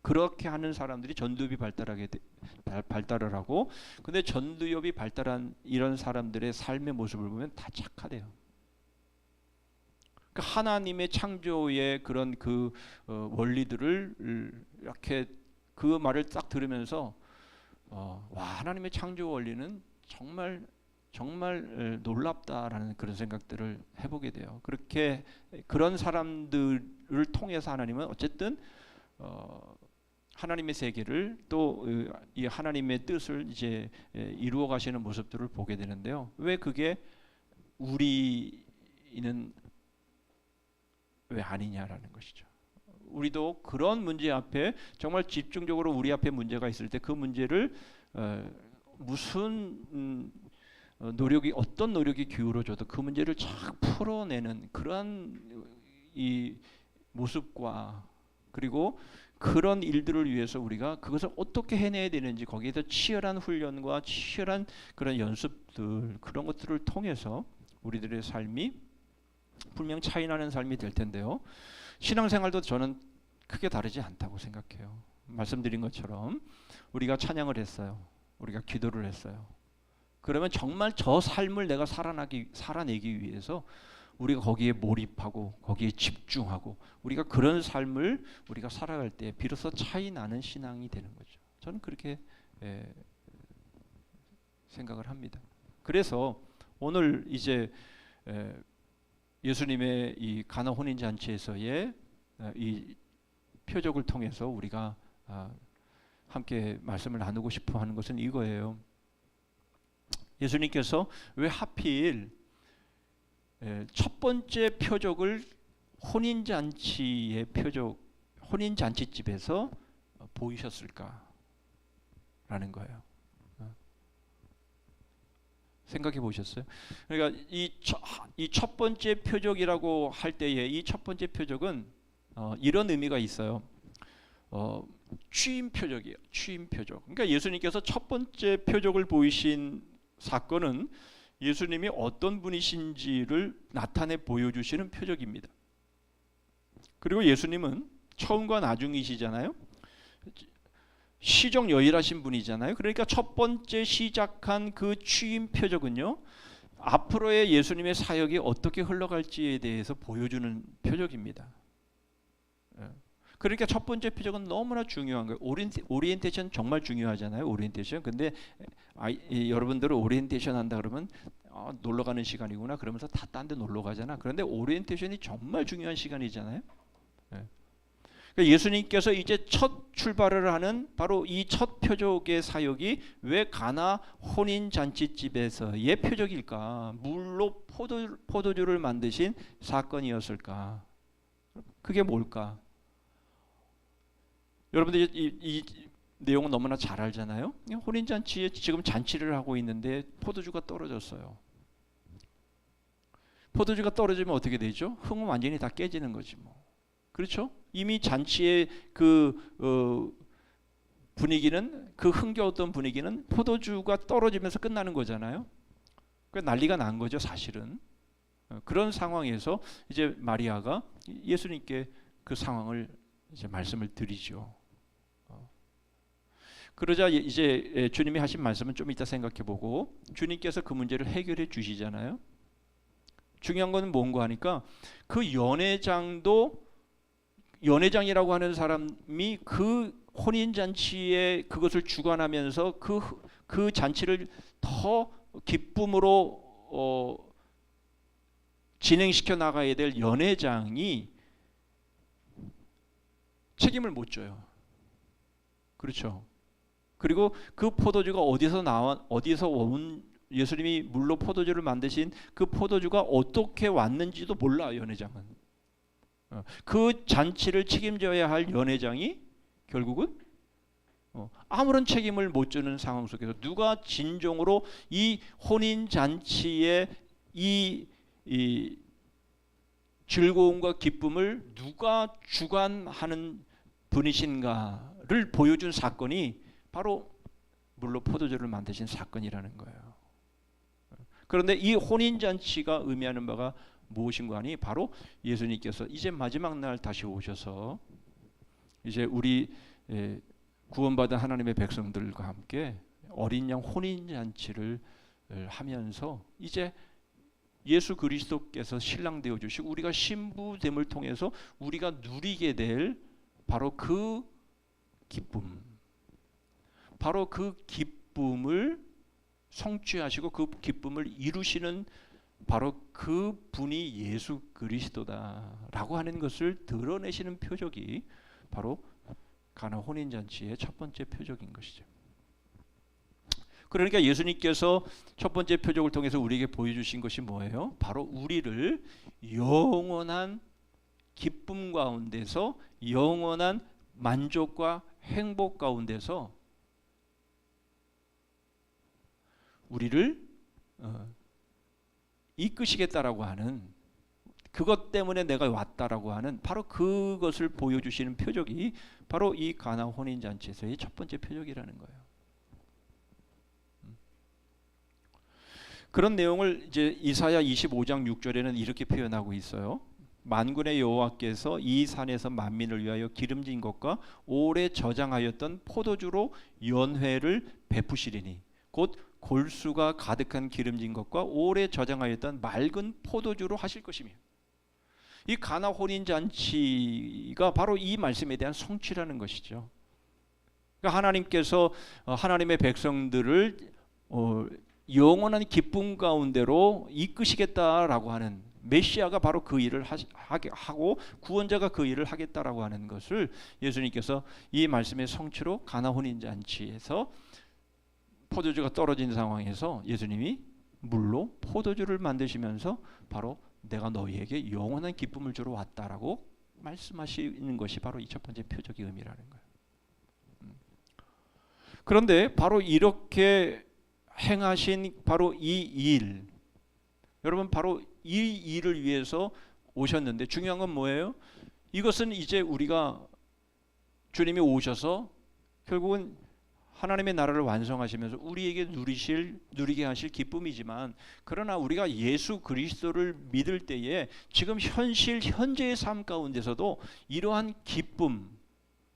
Speaker 3: 그렇게 하는 사람들이 전두엽이 발달을 하고, 근데 전두엽이 발달한 이런 사람들의 삶의 모습을 보면 다 착하대요. 그러니까 하나님의 창조의 그런 그 원리들을 이렇게 그 말을 딱 들으면서 와, 하나님의 창조 원리는 정말 정말 놀랍다라는 그런 생각들을 해보게 돼요. 그렇게 그런 사람들을 통해서 하나님은 어쨌든 하나님의 세계를 또 이 하나님의 뜻을 이제 이루어 가시는 모습들을 보게 되는데요. 왜 그게 우리는 왜 아니냐라는 것이죠. 우리도 그런 문제 앞에 정말 집중적으로 우리 앞에 문제가 있을 때 그 문제를 무슨 노력이 어떤 노력이 기울어져도 그 문제를 착 풀어내는 그런 이 모습과 그리고 그런 일들을 위해서 우리가 그것을 어떻게 해내야 되는지 거기에서 치열한 훈련과 치열한 그런 연습들 그런 것들을 통해서 우리들의 삶이 분명 차이나는 삶이 될 텐데요. 신앙생활도 저는 크게 다르지 않다고 생각해요. 말씀드린 것처럼 우리가 찬양을 했어요. 우리가 기도를 했어요. 그러면 정말 저 삶을 내가 살아내기 위해서 우리가 거기에 몰입하고 거기에 집중하고 우리가 그런 삶을 우리가 살아갈 때 비로소 차이 나는 신앙이 되는 거죠. 저는 그렇게 생각을 합니다. 그래서 오늘 이제 예수님의 이 가나 혼인 잔치에서의 이 표적을 통해서 우리가 함께 말씀을 나누고 싶어 하는 것은 이거예요. 예수님께서 왜 하필 첫 번째 표적을 혼인잔치의 표적, 혼인잔치집에서 보이셨을까라는 거예요. 생각해 보셨어요? 그러니까 이 첫 번째 표적이라고 할 때에 이 첫 번째 표적은 이런 의미가 있어요. 취임 표적이에요. 취임 표적. 그러니까 예수님께서 첫 번째 표적을 보이신 사건은 예수님이 어떤 분이신지를 나타내 보여주시는 표적입니다. 그리고 예수님은 처음과 나중이시잖아요. 시종여일하신 분이잖아요. 그러니까 첫 번째 시작한 그 취임 표적은요, 앞으로의 예수님의 사역이 어떻게 흘러갈지에 대해서 보여주는 표적입니다. 그러니까 첫 번째 표적은 너무나 중요한 거예요. 오리엔테이션 정말 중요하잖아요. 오리엔테이션. 근데 여러분들은 오리엔테이션 한다 그러면 놀러 가는 시간이구나 그러면서 다 딴 데 놀러 가잖아. 그런데 오리엔테이션이 정말 중요한 시간이잖아요. 그러니까 예수님께서 이제 첫 출발을 하는 바로 이 첫 표적의 사역이 왜 가나 혼인 잔치집에서의 표적일까? 물로 포도주를 만드신 사건이었을까? 그게 뭘까? 여러분들 이 내용은 너무나 잘 알잖아요. 혼인잔치에 지금 잔치를 하고 있는데 포도주가 떨어졌어요. 포도주가 떨어지면 어떻게 되죠? 흥은 완전히 다 깨지는 거지 뭐. 그렇죠? 이미 잔치의 그 분위기는 그 흥겨웠던 분위기는 포도주가 떨어지면서 끝나는 거잖아요. 그러니까 난리가 난 거죠, 사실은. 그런 상황에서 이제 마리아가 예수님께 그 상황을 이제 말씀을 드리죠. 그러자 이제 주님이 하신 말씀은 좀 이따 생각해보고 주님께서 그 문제를 해결해 주시잖아요. 중요한 건 뭔가 하니까 그 연회장이라고 하는 사람이 그 혼인잔치에 그것을 주관하면서 그 잔치를 더 기쁨으로 진행시켜 나가야 될 연회장이 책임을 못 져요. 그렇죠? 그리고 그 포도주가 어디서 온 예수님이 물로 포도주를 만드신 그 포도주가 어떻게 왔는지도 몰라 연회장은. 그 잔치를 책임져야 할 연회장이 결국은 아무런 책임을 못 지는 상황 속에서 누가 진정으로 이 혼인 잔치의 이 즐거움과 기쁨을 누가 주관하는 분이신가를 보여준 사건이 바로 물로 포도주를 만드신 사건이라는 거예요. 그런데 이 혼인잔치가 의미하는 바가 무엇인가 하니 바로 예수님께서 이제 마지막 날 다시 오셔서 이제 우리 구원받은 하나님의 백성들과 함께 어린 양 혼인잔치를 하면서 이제 예수 그리스도께서 신랑 되어 주시고 우리가 신부됨을 통해서 우리가 누리게 될 바로 그 기쁨, 바로 그 기쁨을 성취하시고 그 기쁨을 이루시는 바로 그 분이 예수 그리스도다라고 하는 것을 드러내시는 표적이 바로 가나 혼인잔치의 첫 번째 표적인 것이죠. 그러니까 예수님께서 첫 번째 표적을 통해서 우리에게 보여주신 것이 뭐예요? 바로 우리를 영원한 기쁨 가운데서 영원한 만족과 행복 가운데서 우리를 이끄시겠다라고 하는, 그것 때문에 내가 왔다라고 하는 바로 그것을 보여주시는 표적이 바로 이 가나 혼인잔치에서의 첫 번째 표적이라는 거예요. 그런 내용을 이제 이사야 25장 6절에는 이렇게 표현하고 있어요. 만군의 여호와께서 이 산에서 만민을 위하여 기름진 것과 오래 저장하였던 포도주로 연회를 베푸시리니 곧 골수가 가득한 기름진 것과 오래 저장하였던 맑은 포도주로 하실 것이며, 이 가나 혼인잔치가 바로 이 말씀에 대한 성취라는 것이죠. 그러니까 하나님께서 하나님의 백성들을 영원한 기쁨 가운데로 이끄시겠다라고 하는, 메시아가 바로 그 일을 하고 구원자가 그 일을 하겠다라고 하는 것을 예수님께서 이 말씀의 성취로 가나 혼인잔치에서 포도주가 떨어진 상황에서 예수님이 물로 포도주를 만드시면서 바로 내가 너희에게 영원한 기쁨을 주러 왔다라고 말씀하시는 것이 바로 이 첫 번째 표적의 의미라는 거예요. 그런데 바로 이렇게 행하신 바로 이 일, 여러분 바로 이 일을 위해서 오셨는데 중요한 건 뭐예요? 이것은 이제 우리가 주님이 오셔서 결국은 하나님의 나라를 완성하시면서 우리에게 누리게 하실 기쁨이지만, 그러나 우리가 예수 그리스도를 믿을 때에 지금 현재의 삶 가운데서도 이러한 기쁨,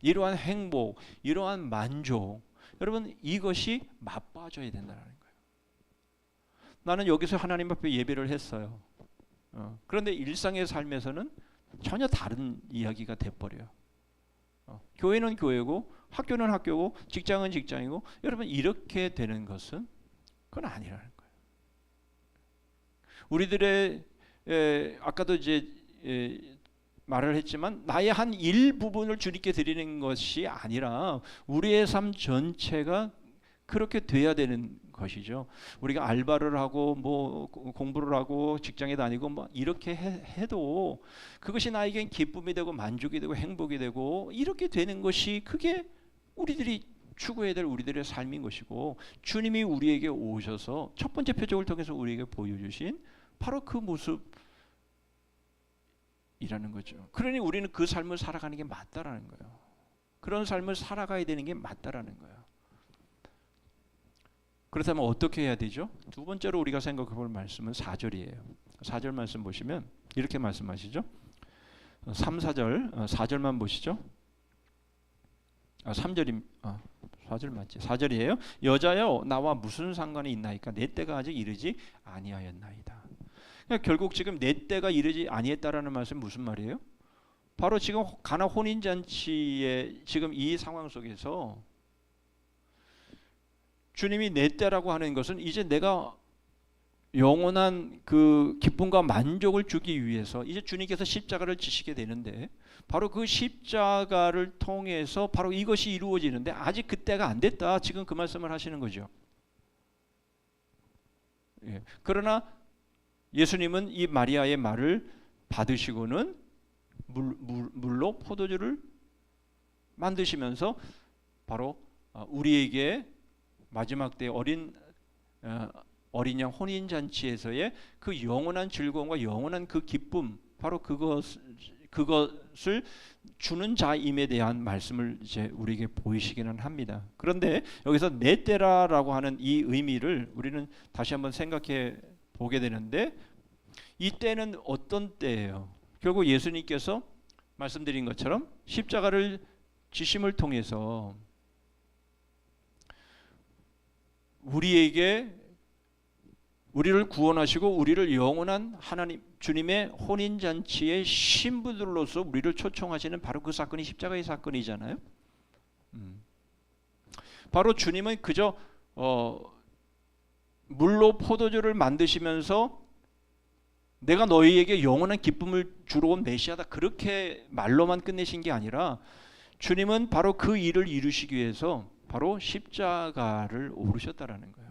Speaker 3: 이러한 행복, 이러한 만족, 여러분 이것이 맛봐줘야 된다는 거예요. 나는 여기서 하나님 앞에 예배를 했어요. 그런데 일상의 삶에서는 전혀 다른 이야기가 돼버려요. 교회는 교회고 학교는 학교고 직장은 직장이고, 여러분 이렇게 되는 것은 그건 아니라는 거예요. 우리들의 아까도 이제 말을 했지만 나의 한 일부분을 주님께 드리는 것이 아니라 우리의 삶 전체가 그렇게 돼야 되는 것이죠. 우리가 알바를 하고 뭐 공부를 하고 직장에 다니고 뭐 이렇게 해도 그것이 나에겐 기쁨이 되고 만족이 되고 행복이 되고 이렇게 되는 것이 그게 우리들이 추구해야 될 우리들의 삶인 것이고, 주님이 우리에게 오셔서 첫 번째 표적을 통해서 우리에게 보여주신 바로 그 모습이라는 거죠. 그러니 우리는 그 삶을 살아가는 게 맞다라는 거예요. 그런 삶을 살아가야 되는 게 맞다라는 거예요. 그렇다면 어떻게 해야 되죠? 두 번째로 우리가 생각해 볼 말씀은 4절이에요. 4절 말씀 보시면 이렇게 말씀하시죠. 3, 4절, 4절만 보시죠. 3절이 4절 맞지? 4절이에요. 여자여 나와 무슨 상관이 있나이까? 내 때가 아직 이르지 아니하였나이다. 그러니까 결국 지금 내 때가 이르지 아니했다라는 말씀은 무슨 말이에요? 바로 지금 가나 혼인잔치의 지금 이 상황 속에서 주님이 내 때라고 하는 것은 이제 내가 영원한 그 기쁨과 만족을 주기 위해서 이제 주님께서 십자가를 지시게 되는데, 바로 그 십자가를 통해서 바로 이것이 이루어지는데 아직 그때가 안 됐다, 지금 그 말씀을 하시는 거죠. 그러나 예수님은 이 마리아의 말을 받으시고는 물로 포도주를 만드시면서 바로 우리에게 마지막 때 어린 양 혼인잔치에서의 그 영원한 즐거움과 영원한 그 기쁨, 바로 그것을 주는 자임에 대한 말씀을 이제 우리에게 보이시기는 합니다. 그런데 여기서 내 때라라고 하는 이 의미를 우리는 다시 한번 생각해 보게 되는데, 이 때는 어떤 때예요? 결국 예수님께서 말씀드린 것처럼 십자가를 지심을 통해서 우리를 구원하시고 우리를 영원한 하나님 주님의 혼인잔치의 신부들로서 우리를 초청하시는 바로 그 사건이 십자가의 사건이잖아요. 바로 주님은 그저 물로 포도주를 만드시면서 내가 너희에게 영원한 기쁨을 주러 온 메시아다, 그렇게 말로만 끝내신 게 아니라 주님은 바로 그 일을 이루시기 위해서 바로 십자가를 오르셨다라는 거예요.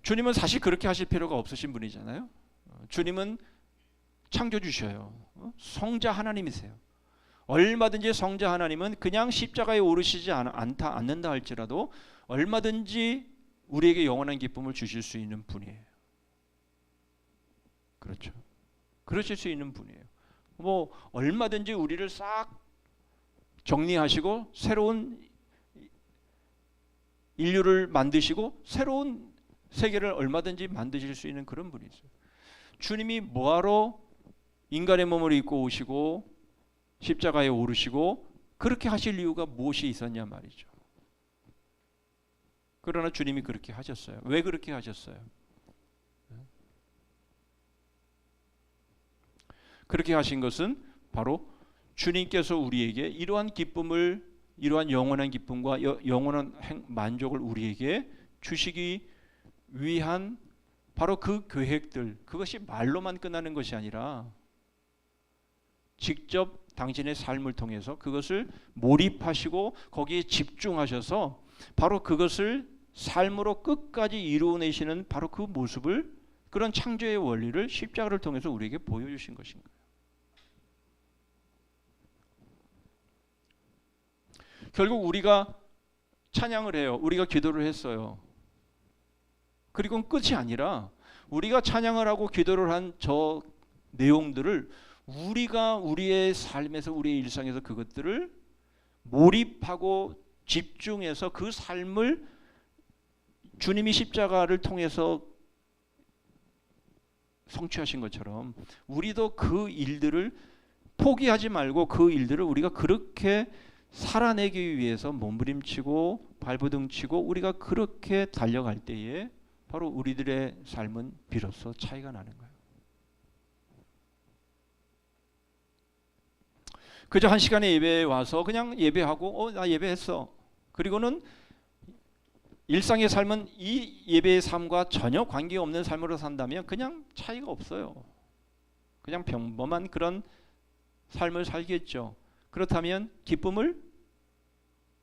Speaker 3: 주님은 사실 그렇게 하실 필요가 없으신 분이잖아요. 주님은 창조주셔요. 성자 하나님이세요. 얼마든지 성자 하나님은 그냥 십자가에 오르시지 않는다 할지라도 얼마든지 우리에게 영원한 기쁨을 주실 수 있는 분이에요. 그렇죠. 그러실 수 있는 분이에요. 뭐 얼마든지 우리를 싹 정리하시고 새로운 인류를 만드시고 새로운 세계를 얼마든지 만드실 수 있는 그런 분이세요. 주님이 뭐하러 인간의 몸을 입고 오시고 십자가에 오르시고 그렇게 하실 이유가 무엇이 있었냐 말이죠. 그러나 주님이 그렇게 하셨어요. 왜 그렇게 하셨어요? 그렇게 하신 것은 바로 주님께서 우리에게 이러한 기쁨을, 이러한 영원한 기쁨과 영원한 만족을 우리에게 주시기 위한 바로 그 계획들, 그것이 말로만 끝나는 것이 아니라 직접 당신의 삶을 통해서 그것을 몰입하시고 거기에 집중하셔서 바로 그것을 삶으로 끝까지 이루어내시는 바로 그 모습을, 그런 창조의 원리를 십자가를 통해서 우리에게 보여주신 것인 거예요. 결국 우리가 찬양을 해요. 우리가 기도를 했어요. 그리고는 끝이 아니라 우리가 찬양을 하고 기도를 한 저 내용들을 우리가 우리의 삶에서, 우리의 일상에서 그것들을 몰입하고 집중해서 그 삶을 주님이 십자가를 통해서 성취하신 것처럼 우리도 그 일들을 포기하지 말고 그 일들을 우리가 그렇게 살아내기 위해서 몸부림치고 발버둥치고 우리가 그렇게 달려갈 때에 바로 우리들의 삶은 비로소 차이가 나는 거예요. 그저 한 시간에 예배에 와서 그냥 예배하고 나 예배했어. 그리고는 일상의 삶은 이 예배의 삶과 전혀 관계없는 삶으로 산다면 그냥 차이가 없어요. 그냥 평범한 그런 삶을 살겠죠. 그렇다면 기쁨을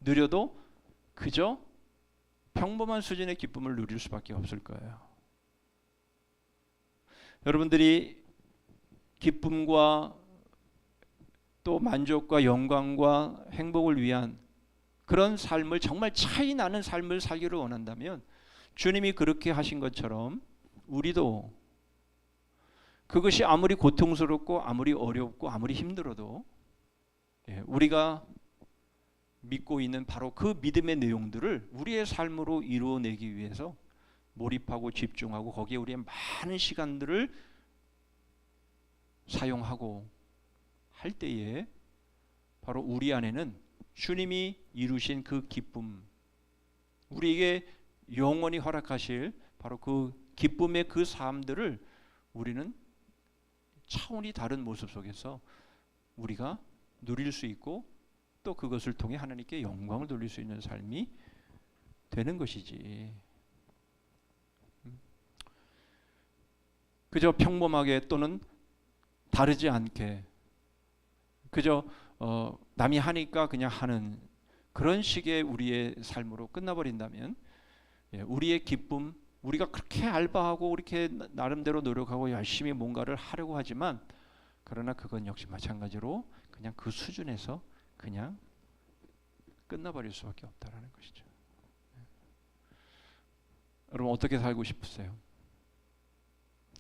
Speaker 3: 누려도 그저 평범한 수준의 기쁨을 누릴 수밖에 없을 거예요. 여러분들이 기쁨과 또 만족과 영광과 행복을 위한 그런 삶을, 정말 차이 나는 삶을 살기를 원한다면 주님이 그렇게 하신 것처럼 우리도 그것이 아무리 고통스럽고 아무리 어렵고 아무리 힘들어도 우리가 믿고 있는 바로 그 믿음의 내용들을 우리의 삶으로 이루어내기 위해서 몰입하고 집중하고 거기에 우리의 많은 시간들을 사용하고 할 때에 바로 우리 안에는 주님이 이루신 그 기쁨, 우리에게 영원히 허락하실 바로 그 기쁨의 그 삶들을 우리는 차원이 다른 모습 속에서 우리가 누릴 수 있고 또 그것을 통해 하나님께 영광을 돌릴 수 있는 삶이 되는 것이지. 그저 평범하게 또는 다르지 않게 그저 남이 하니까 그냥 하는 그런 식의 우리의 삶으로 끝나버린다면 우리의 기쁨, 우리가 그렇게 알바하고 이렇게 나름대로 노력하고 열심히 뭔가를 하려고 하지만 그러나 그건 역시 마찬가지로 그냥 그 수준에서 그냥 끝나버릴 수밖에 없다라는 것이죠. 여러분 어떻게 살고 싶으세요?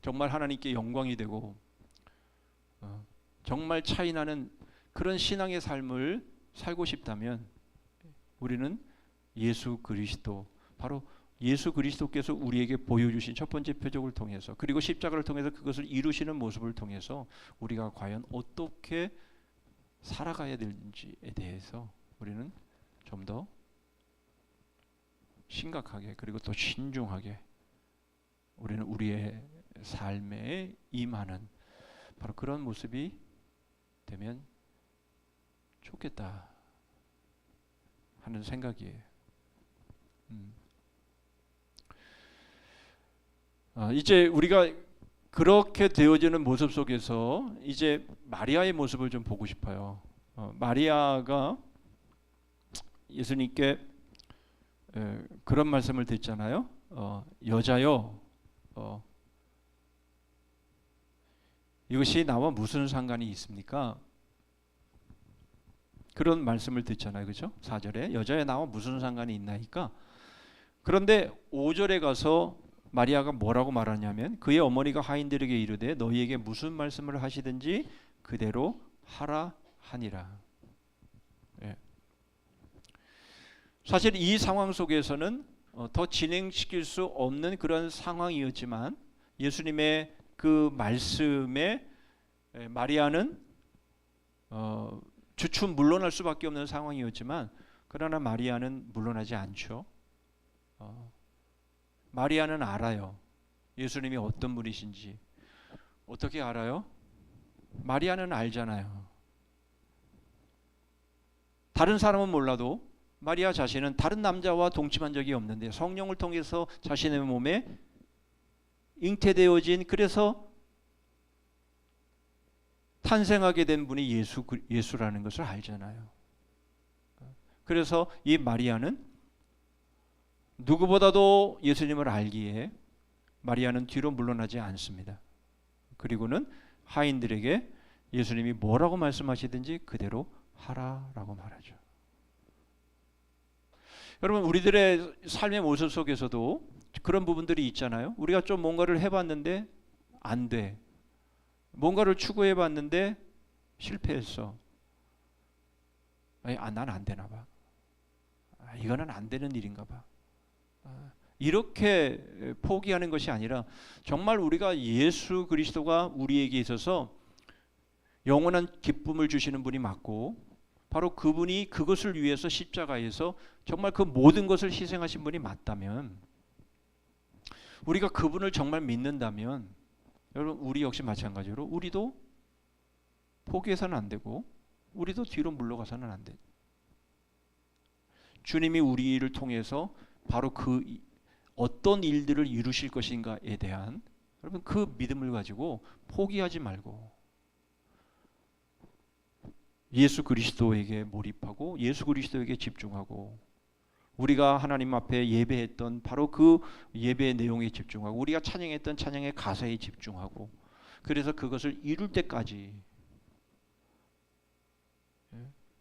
Speaker 3: 정말 하나님께 영광이 되고 정말 차이나는 그런 신앙의 삶을 살고 싶다면 우리는 예수 그리스도, 바로 예수 그리스도께서 우리에게 보여주신 첫 번째 표적을 통해서, 그리고 십자가를 통해서 그것을 이루시는 모습을 통해서 우리가 과연 어떻게 살아가야 되는지에 대해서 우리는 좀 더 심각하게, 그리고 또 신중하게 우리는 우리의 삶에 임하는 바로 그런 모습이 되면 좋겠다 하는 생각이에요. 이제 우리가 그렇게 되어지는 모습 속에서 이제 마리아의 모습을 좀 보고 싶어요. 마리아가 예수님께 그런 말씀을 듣잖아요. 여자여, 이것이 나와 무슨 상관이 있습니까? 그런 말씀을 듣잖아요. 그렇죠? 4절에 여자여 나와 무슨 상관이 있나이까? 그런데 5절에 가서 마리아가 뭐라고 말하냐면 그의 어머니가 하인들에게 이르되 너희에게 무슨 말씀을 하시든지 그대로 하라 하니라. 예. 사실 이 상황 속에서는 더 진행시킬 수 없는 그런 상황이었지만 예수님의 그 말씀에 마리아는 주춤 물러날 수밖에 없는 상황이었지만, 그러나 마리아는 물러나지 않죠. 마리아는 알아요. 예수님이 어떤 분이신지. 어떻게 알아요? 마리아는 알잖아요. 다른 사람은 몰라도 마리아 자신은 다른 남자와 동침한 적이 없는데 성령을 통해서 자신의 몸에 잉태되어진, 그래서 탄생하게 된 분이 예수라는 것을 알잖아요. 그래서 이 마리아는 누구보다도 예수님을 알기에 마리아는 뒤로 물러나지 않습니다. 그리고는 하인들에게 예수님이 뭐라고 말씀하시든지 그대로 하라라고 말하죠. 여러분, 우리들의 삶의 모습 속에서도 그런 부분들이 있잖아요. 우리가 좀 뭔가를 해봤는데 안 돼. 뭔가를 추구해봤는데 실패했어. 난 안 되나 봐. 이거는 안 되는 일인가 봐. 이렇게 포기하는 것이 아니라 정말 우리가 예수 그리스도가 우리에게 있어서 영원한 기쁨을 주시는 분이 맞고, 바로 그분이 그것을 위해서 십자가에서 정말 그 모든 것을 희생하신 분이 맞다면, 우리가 그분을 정말 믿는다면, 여러분, 우리 역시 마찬가지로 우리도 포기해서는 안 되고 우리도 뒤로 물러가서는 안 돼. 주님이 우리를 통해서 바로 그 어떤 일들을 이루실 것인가에 대한 여러분 그 믿음을 가지고 포기하지 말고 예수 그리스도에게 몰입하고 예수 그리스도에게 집중하고, 우리가 하나님 앞에 예배했던 바로 그 예배의 내용에 집중하고, 우리가 찬양했던 찬양의 가사에 집중하고, 그래서 그것을 이룰 때까지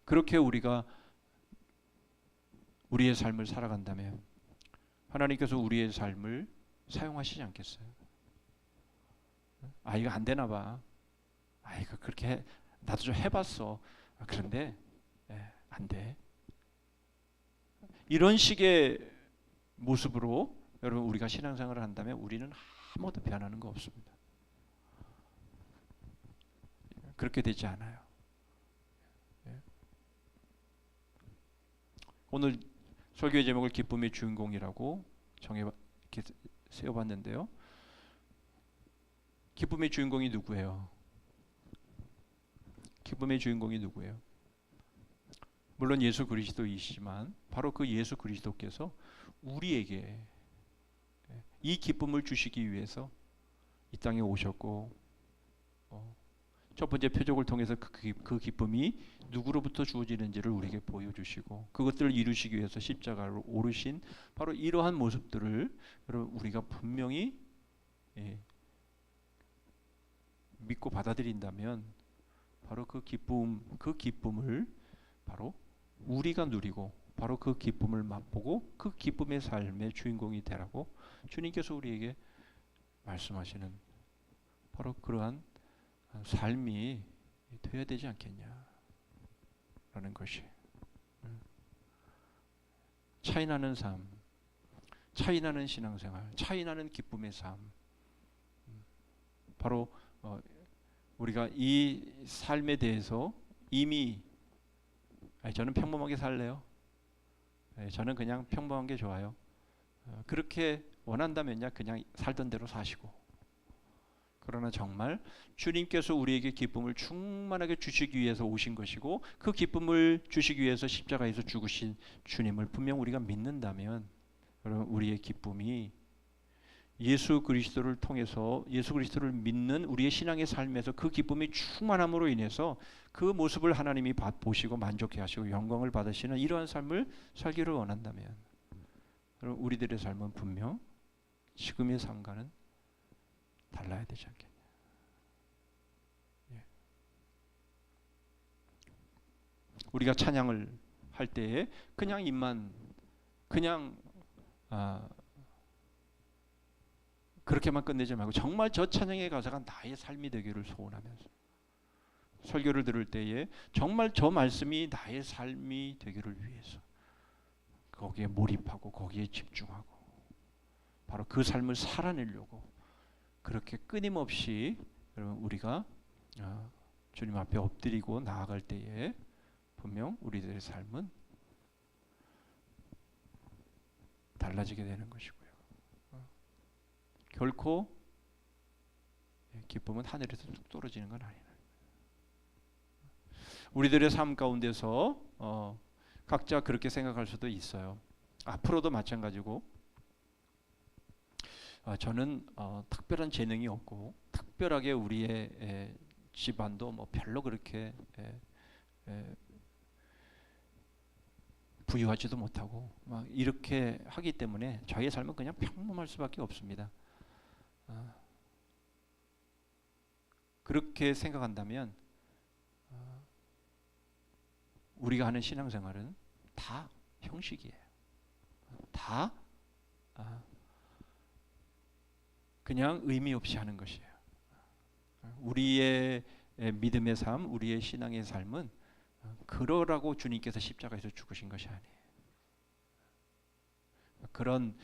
Speaker 3: 그렇게 우리가 우리의 삶을 살아간다면 하나님께서 우리의 삶을 사용하시지 않겠어요? 이거 안 되나 봐. 이거 그렇게 나도 좀 해봤어. 그런데 안 돼. 이런 식의 모습으로 여러분 우리가 신앙생활을 한다면 우리는 아무것도 변하는 거 없습니다. 그렇게 되지 않아요. 오늘 설교의 제목을 기쁨의 주인공이라고 이렇게 세워봤는데요. 기쁨의 주인공이 누구예요? 기쁨의 주인공이 누구예요? 물론 예수 그리스도이시지만 바로 그 예수 그리스도께서 우리에게 이 기쁨을 주시기 위해서 이 땅에 오셨고, 첫 번째 표적을 통해서 그 기쁨이 누구로부터 주어지는지를 우리에게 보여주시고, 그것들을 이루시기 위해서 십자가로 오르신 바로 이러한 모습들을 여러분 우리가 분명히 믿고 받아들인다면 바로 그 기쁨을 바로 우리가 누리고 바로 그 기쁨을 맛보고 그 기쁨의 삶의 주인공이 되라고 주님께서 우리에게 말씀하시는 바로 그러한 삶이 되어야 되지 않겠냐라는 것이. 차이나는 삶, 차이나는 신앙생활, 차이나는 기쁨의 삶. 바로 우리가 이 삶에 대해서 이미 저는 평범하게 살래요. 저는 그냥 평범한 게 좋아요. 그렇게 원한다면요, 그냥 살던 대로 사시고. 그러나 정말 주님께서 우리에게 기쁨을 충만하게 주시기 위해서 오신 것이고, 그 기쁨을 주시기 위해서 십자가에서 죽으신 주님을 분명 우리가 믿는다면, 여러분, 우리의 기쁨이 예수 그리스도를 통해서, 예수 그리스도를 믿는 우리의 신앙의 삶에서 그 기쁨이 충만함으로 인해서 그 모습을 하나님이 보시고 만족해 하시고 영광을 받으시는 이러한 삶을 살기를 원한다면, 여러분, 우리들의 삶은 분명 지금의 삶과는 달라야 되지 않겠냐. 예. 우리가 찬양을 할 때에 그냥 입만 그냥 그렇게만 끝내지 말고 정말 저 찬양의 가사가 나의 삶이 되기를 소원하면서, 설교를 들을 때에 정말 저 말씀이 나의 삶이 되기를 위해서 거기에 몰입하고 거기에 집중하고 바로 그 삶을 살아내려고 그렇게 끊임없이 여러분 우리가 주님 앞에 엎드리고 나아갈 때에 분명 우리들의 삶은 달라지게 되는 것이고요. 결코 기쁨은 하늘에서 뚝 떨어지는 건 아니에요. 우리들의 삶 가운데서 각자 그렇게 생각할 수도 있어요. 앞으로도 마찬가지고, 저는 특별한 재능이 없고 특별하게 우리의 집안도 뭐 별로 그렇게 부유하지도 못하고 막 이렇게 하기 때문에 저의 삶은 그냥 평범할 수밖에 없습니다. 그렇게 생각한다면 우리가 하는 신앙생활은 다 형식이에요. 다 그냥 의미 없이 하는 것이에요. 우리의 믿음의 삶, 우리의 신앙의 삶은 그러라고 주님께서 십자가에서 죽으신 것이 아니에요. 그런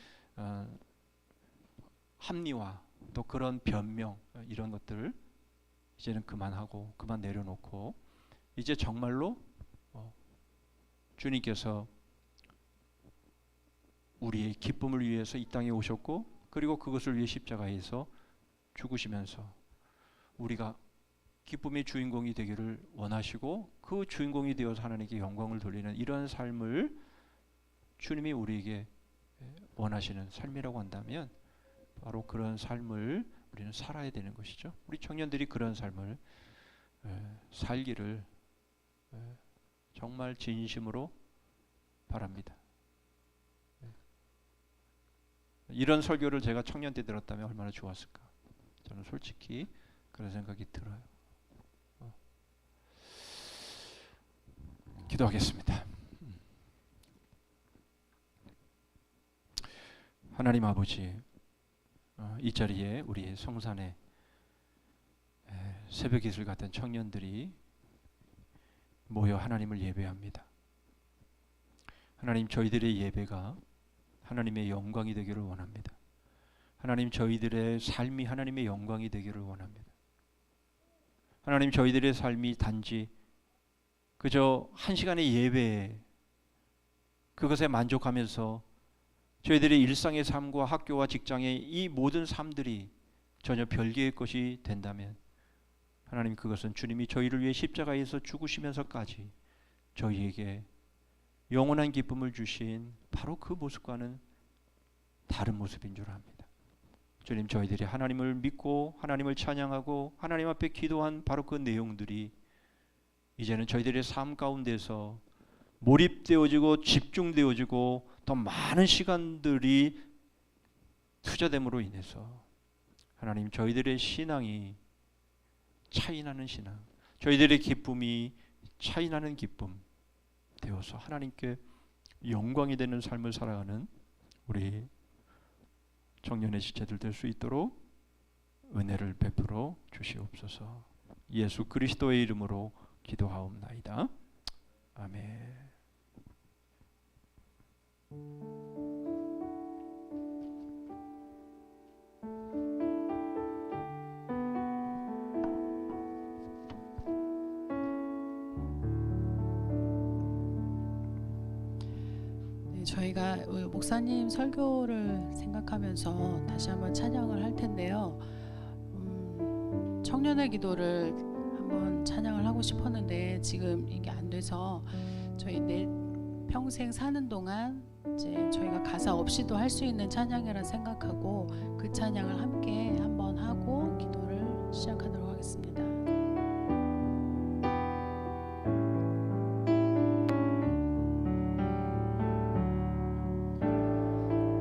Speaker 3: 합리화, 또 그런 변명, 이런 것들 이제는 그만하고 그만 내려놓고 이제 정말로 주님께서 우리의 기쁨을 위해서 이 땅에 오셨고, 그리고 그것을 위해 십자가에서 죽으시면서 우리가 기쁨의 주인공이 되기를 원하시고 그 주인공이 되어서 하나님께 영광을 돌리는 이러한 삶을 주님이 우리에게 원하시는 삶이라고 한다면 바로 그런 삶을 우리는 살아야 되는 것이죠. 우리 청년들이 그런 삶을 살기를 정말 진심으로 바랍니다. 이런 설교를 제가 청년 때 들었다면 얼마나 좋았을까. 저는 솔직히 그런 생각이 들어요. 기도하겠습니다. 하나님 아버지, 이 자리에 우리 성산에 새벽 이슬 같은 청년들이 모여 하나님을 예배합니다. 하나님, 저희들의 예배가 하나님의 영광이 되기를 원합니다. 하나님, 저희들의 삶이 하나님의 영광이 되기를 원합니다. 하나님, 저희들의 삶이 단지 그저 한 시간의 예배에 그것에 만족하면서 저희들의 일상의 삶과 학교와 직장의 이 모든 삶들이 전혀 별개의 것이 된다면 하나님, 그것은 주님이 저희를 위해 십자가에서 죽으시면서까지 저희에게 영원한 기쁨을 주신 바로 그 모습과는 다른 모습인 줄 압니다. 주님, 저희들이 하나님을 믿고 하나님을 찬양하고 하나님 앞에 기도한 바로 그 내용들이 이제는 저희들의 삶 가운데서 몰입되어지고 집중되어지고 더 많은 시간들이 투자됨으로 인해서 하나님, 저희들의 신앙이 차이나는 신앙, 저희들의 기쁨이 차이나는 기쁨 되어서 하나님께 영광이 되는 삶을 살아가는 우리 청년의 지체들 될 수 있도록 은혜를 베풀어 주시옵소서. 예수 그리스도의 이름으로 기도하옵나이다. 아멘.
Speaker 2: 네, 저희가 목사님 설교를 생각하면서 다시 한번 찬양을 할 텐데요. 청년의 기도를 한번 찬양을 하고 싶었는데 지금 이게 안 돼서 저희 평생 사는 동안 이제 저희가 가사 없이도 할 수 있는 찬양이라 생각하고 그 찬양을 함께 한번 하고 기도를 시작하도록 하겠습니다.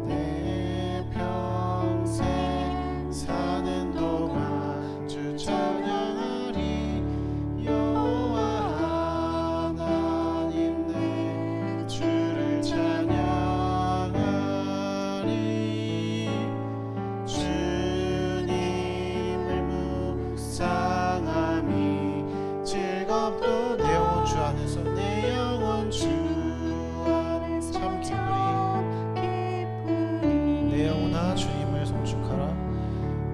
Speaker 1: 내 평생 사는 동안 주 찬양하리. 여호와 하나님 내 주를 찬양하리. 주님을 묵상함이 즐겁도 내 영혼 주 안에서 내 영혼 주 안에서 참 기쁘리. 내 영혼아 주님을 송축하라.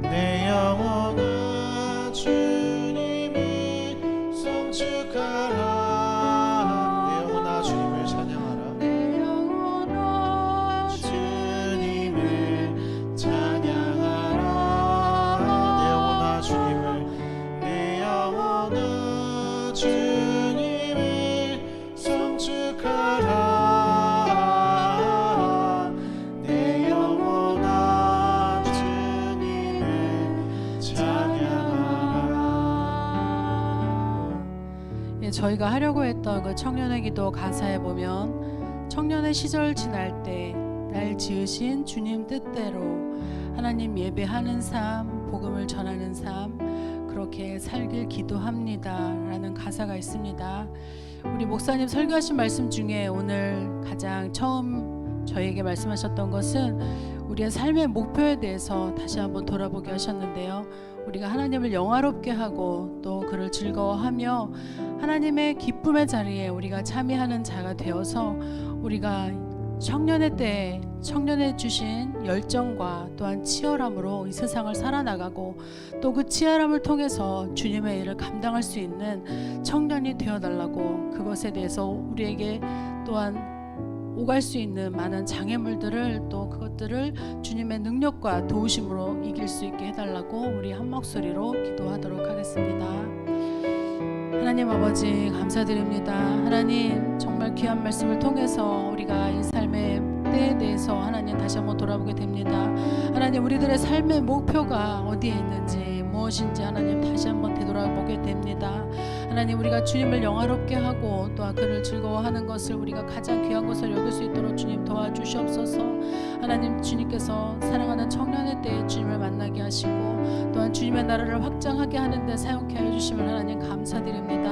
Speaker 1: 내 영혼아 주님을 송축하라. 내 영혼아 주님을 찬양하라.
Speaker 2: 내 영혼아
Speaker 1: 주님을 찬양하라. 내 영혼아 주님을 내 영혼아 주님을 송축하라. 내 영혼아 주님을 찬양하라.
Speaker 2: 예, 저희가 하려고 했던 그 청년의 기도 가사에 보면 청년의 시절 지날 때 날 지으신 주님 뜻대로 하나님 예배하는 삶, 복음을 전하는 삶 그렇게 살길 기도합니다 라는 가사가 있습니다. 우리 목사님 설교하신 말씀 중에 오늘 가장 처음 저에게 말씀하셨던 것은 우리의 삶의 목표에 대해서 다시 한번 돌아보게 하셨는데요. 우리가 하나님을 영화롭게 하고 또 그를 즐거워하며 하나님의 기쁨의 자리에 우리가 참여하는 자가 되어서 우리가 청년의 때에 청년해 주신 열정과 또한 치열함으로 이 세상을 살아나가고 또 그 치열함을 통해서 주님의 일을 감당할 수 있는 청년이 되어달라고 그것에 대해서 우리에게 또한 오갈 수 있는 많은 장애물들을 또 그것들을 주님의 능력과 도우심으로 이길 수 있게 해달라고 우리 한 목소리로 기도하도록 하겠습니다. 하나님 아버지 감사드립니다. 하나님 정말 귀한 말씀을 통해서 우리가 이 삶의 때에 대해서 하나님 다시 한번 돌아보게 됩니다. 하나님 우리들의 삶의 목표가 어디에 있는지 무엇인지 하나님 다시 한번 되돌아보게 됩니다. 하나님 우리가 주님을 영화롭게 하고 또 그를 즐거워하는 것을 우리가 가장 귀한 것을 여길 수 있도록 주님 도와주시옵소서. 하나님 주님께서 사랑하는 청년의 때에 주님을 만나게 하시고 또한 주님의 나라를 확장하게 하는 데 사용케 하여 주시면 하나님 감사드립니다.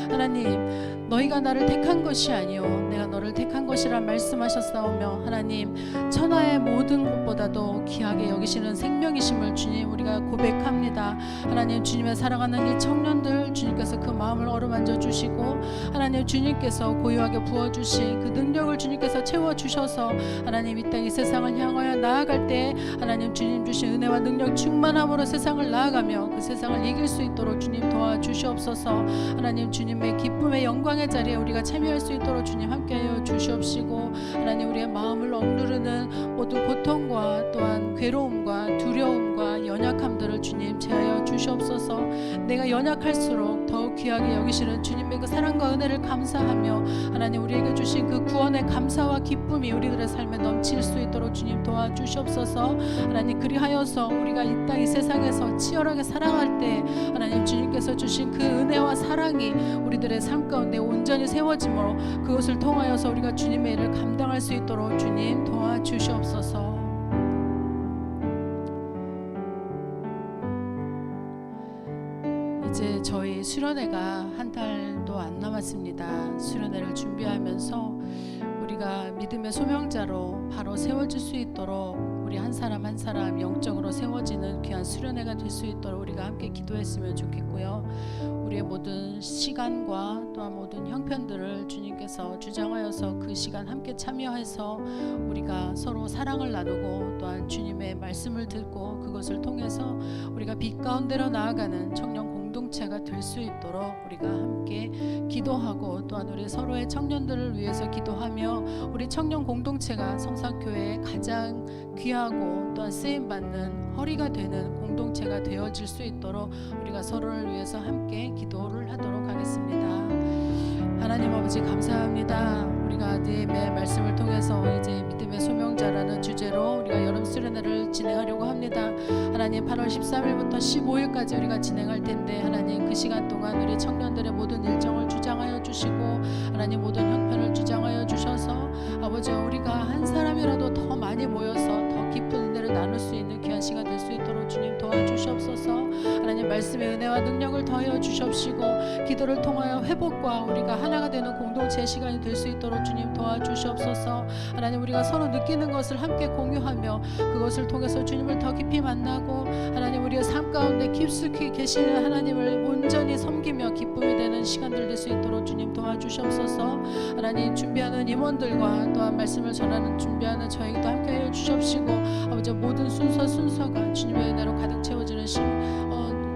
Speaker 2: 하나님 너희가 나를 택한 것이 아니요 내가 너를 택한 것이라 말씀하셨사오며 하나님 천하의 모든 것보다도 귀하게 여기시는 생명이심을 주님 우리가 고백합니다. 하나님 주님의 사랑하는 이 청년들 주님께서 그 마음을 어루만져 주시고 하나님 주님께서 고유하게 부어주신 그 능력을 주님께서 채워주셔서 하나님 이 땅 이 세상을 향하여 나아갈 때 하나님 주님 주신 은혜와 능력 충만함으로 세상을 나아가며 그 세상을 이길 수 있도록 주님 도와주시옵소서. 하나님 주님의 기쁨의 영광의 자리에 우리가 참여할 수 있도록 주님 함께하여 주시옵시고 하나님 우리의 마음을 억누르는 모든 고통과 또한 괴로움과 두려움과 연약함들을 주님 제하여 주시옵소서. 내가 연약할수록 더욱 귀하게 여기시는 주님의 그 사랑과 은혜를 감사하며 하나님 우리에게 주신 그 구원의 감사와 기쁨이 우리들의 삶에 넘칠 수 있도록 주님 도와주시옵소서. 하나님 그리하여서 우리가 이 땅 이 세상에서 치열하게 사랑할 때 하나님 주님께서 주신 그 은혜와 사랑이 우리들의 삶 가운데 온전히 세워지므로 그것을 통하여서 우리가 주님의 일을 감당할 수 있도록 주님 도와주시옵소서. 이제 저희 수련회가 한 달도 안 남았습니다. 수련회를 준비하면서 우리가 믿음의 소명자로 바로 세워질 수 있도록 우리 한 사람 한 사람 영적으로 세워지는 귀한 수련회가 될 수 있도록 우리가 함께 기도했으면 좋겠고요. 우리의 모든 시간과 또한 모든 형편들을 주님께서 주장하여서 그 시간 함께 참여해서 우리가 서로 사랑을 나누고 또한 주님의 말씀을 듣고 그것을 통해서 우리가 빛 가운데로 나아가는 청년 공동체가 될 수 있도록 우리가 함께 기도하고 또한 우리 서로의 청년들을 위해서 기도하며 우리 청년 공동체가 성산교회의 가장 귀하고 또한 쓰임받는 허리가 되는 공동체가 되어질 수 있도록 우리가 서로를 위해서 함께 기도를 하도록 하겠습니다. 하나님 아버지 감사합니다. 우리가 네 말씀을 통해서 이제 믿음의 소명자라는 주제로 우리가 여름 수련회를 진행하려고 합니다. 하나님 8월 13일부터 15일까지 우리가 진행할 텐데 하나님 그 시간 동안 우리 청년들의 모든 일정을 주장하여 주시고 하나님 모든 형편을 주장하여 주셔서 아버지 우리가 한 사람이라도 더 많이 모여서 더 깊은 은혜를 나눌 수 있는 귀한 시간 될 수 있도록 주님 도와주시옵소서. 하나님 말씀의 은혜와 능력을 더하여 주시옵시고 기도를 통하여 회복과 우리가 하나가 되는 공동체의 시간이 될 수 있도록 주님 도와주시옵소서. 하나님 우리가 서로 느끼는 것을 함께 공유하며 그것을 통해서 주님을 더 깊이 만나고 하나님 우리의 삶 가운데 깊숙이 계시는 하나님을 온전히 섬기며 기쁨이 되는 시간들 될 수 있도록 주님 도와주시옵소서. 하나님 준비하는 임원들과 또한 말씀을 전하는 준비하는 저에게도 함께하여 주시옵시고 아버지 모든 순서가 주님의 은혜로 가득 채워지는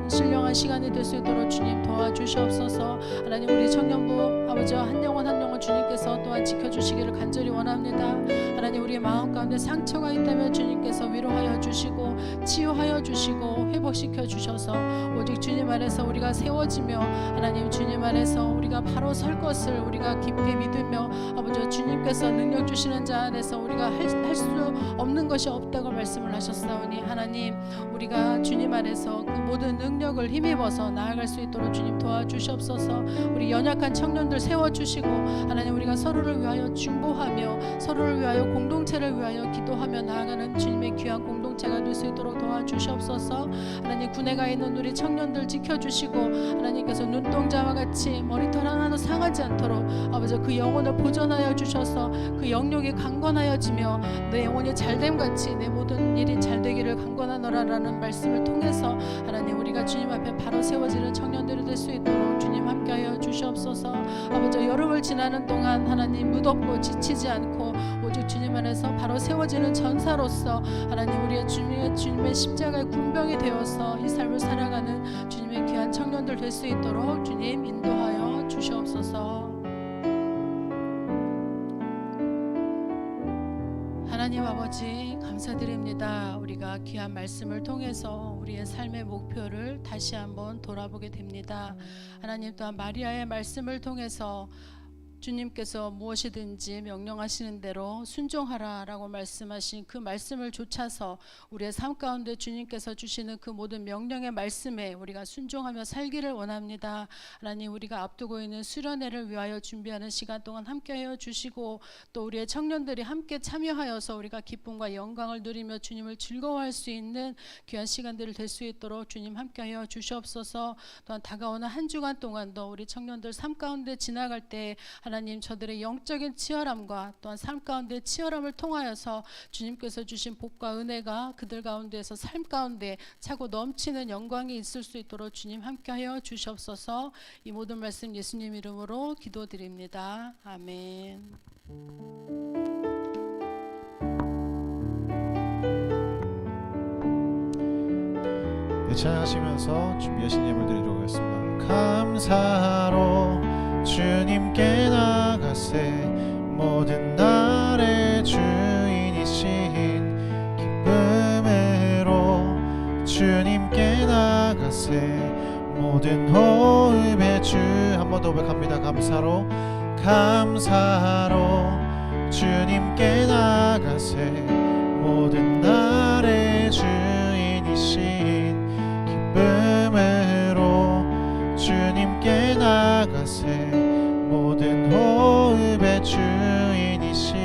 Speaker 2: 신령한 시간이 될 수 있도록 주님 도와주시옵소서. 하나님 우리 청년부 아버지와 한 영혼 주님께서 또한 지켜주시기를 간절히 원합니다. 하나님 우리의 마음 가운데 상처가 있다면 주님께서 위로하여 주시고 치유하여 주시고 회복시켜 주셔서 오직 주님 안에서 우리가 세워지며 하나님 주님 안에서 우리가 바로 설 것을 우리가 깊게 믿으며 아버지 주님께서 능력 주시는 자 안에서 우리가 할 수 없는 것이 없다고 말씀을 하셨사오니 하나님 우리가 주님 안에서 그 모든 능력을 힘입어서 나아갈 수 있도록 주님 도와주시옵소서. 우리 연약한 청년들 세워주시고 하나님 우리가 서로를 위하여 중보하며 서로를 위하여 공동체를 위하여 기도하며 나아가는 주님의 귀한 공동체가 될 수 있도록 도와주시옵소서. 하나님 군에 가 있는 우리 청년들 지켜주시고 하나님께서 눈동자와 같이 머리털 하나도 상하지 않도록 아버지 그 영혼을 보존하여 주셔서 그 영역이 강건하여지며 내 영혼이 잘됨같이 내 모든 일이 잘되기를 강건하노라라는 말씀을 통해서 하나님 우리가 주님 앞에 바로 세워지는 청년들이 될 수 있도록 주님 함께하여 주시옵소서. 아버지 여름을 지나는 동안 하나님 무덥고 지치지 않고 오직 주님 안에서 바로 세워지는 전사로서 하나님 우리의 주님의 십자가의 군병이 되어서 이 삶을 살아가는 주님의 귀한 청년들 될 수 있도록 주님 인도하여 주시옵소서. 하나님 아버지 감사드립니다. 우리가 귀한 말씀을 통해서 우리의 삶의 목표를 다시 한번 돌아보게 됩니다. 하나님 또한 마리아의 말씀을 통해서 주님께서 무엇이든지 명령하시는 대로 순종하라라고 말씀하신 그 말씀을 좇아서 우리의 삶 가운데 주님께서 주시는 그 모든 명령의 말씀에 우리가 순종하며 살기를 원합니다. 하나님 우리가 앞두고 있는 수련회를 위하여 준비하는 시간 동안 함께하여 주시고 또 우리의 청년들이 함께 참여하여서 우리가 기쁨과 영광을 누리며 주님을 즐거워할 수 있는 귀한 시간들을 될 수 있도록 주님 함께하여 주시옵소서. 또한 다가오는 한 주간 동안도 우리 청년들 삶 가운데 지나갈 때 하나님 저들의 영적인 치열함과 또한 삶 가운데 치열함을 통하여서 주님께서 주신 복과 은혜가 그들 가운데에서 삶 가운데 차고 넘치는 영광이 있을 수 있도록 주님 함께하여 주시옵소서. 이 모든 말씀 예수님 이름으로 기도드립니다. 아멘.
Speaker 1: 네, 찬양하시면서 준비하신 예물 드리도록 하겠습니다. 감사로 주님께 나가세 모든 날의 주인이신 기쁨으로 주님께 나가세 모든 호흡의 주 한 번 더 고백합니다. 감사로 주님께 나가세 모든 날의 주인이신 기쁨으로 주님께 나가세 모든 호흡의 주인이신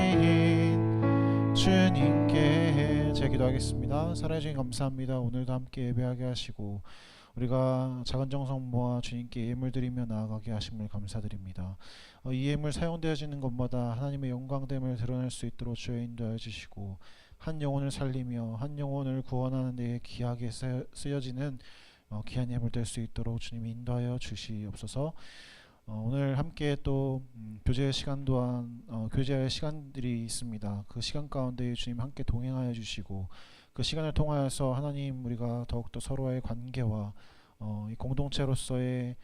Speaker 1: 주님께. 제가 기도하겠습니다. 사랑해 주님 감사합니다. 오늘도 함께 예배하게 하시고 우리가 작은 정성 모아 주님께 예물 드리며 나아가게 하심을 감사드립니다. 이 예물 사용되어지는 것마다 하나님의 영광됨을 드러낼 수 있도록 주여 인도하여 주시고 한 영혼을 살리며 한 영혼을 구원하는 데에 귀하게 쓰여지는 귀한 예물 될 수 있도록 주님 인도하여 주시옵소서. 오늘 함께 또 교제의 시간 또한 교제할 시간들이 있습니다. 그 시간 가운데 주님 함께 동행하여 주시고 그 시간을 통하여서 하나님 우리가 더욱더 서로의 관계와 이 공동체로서의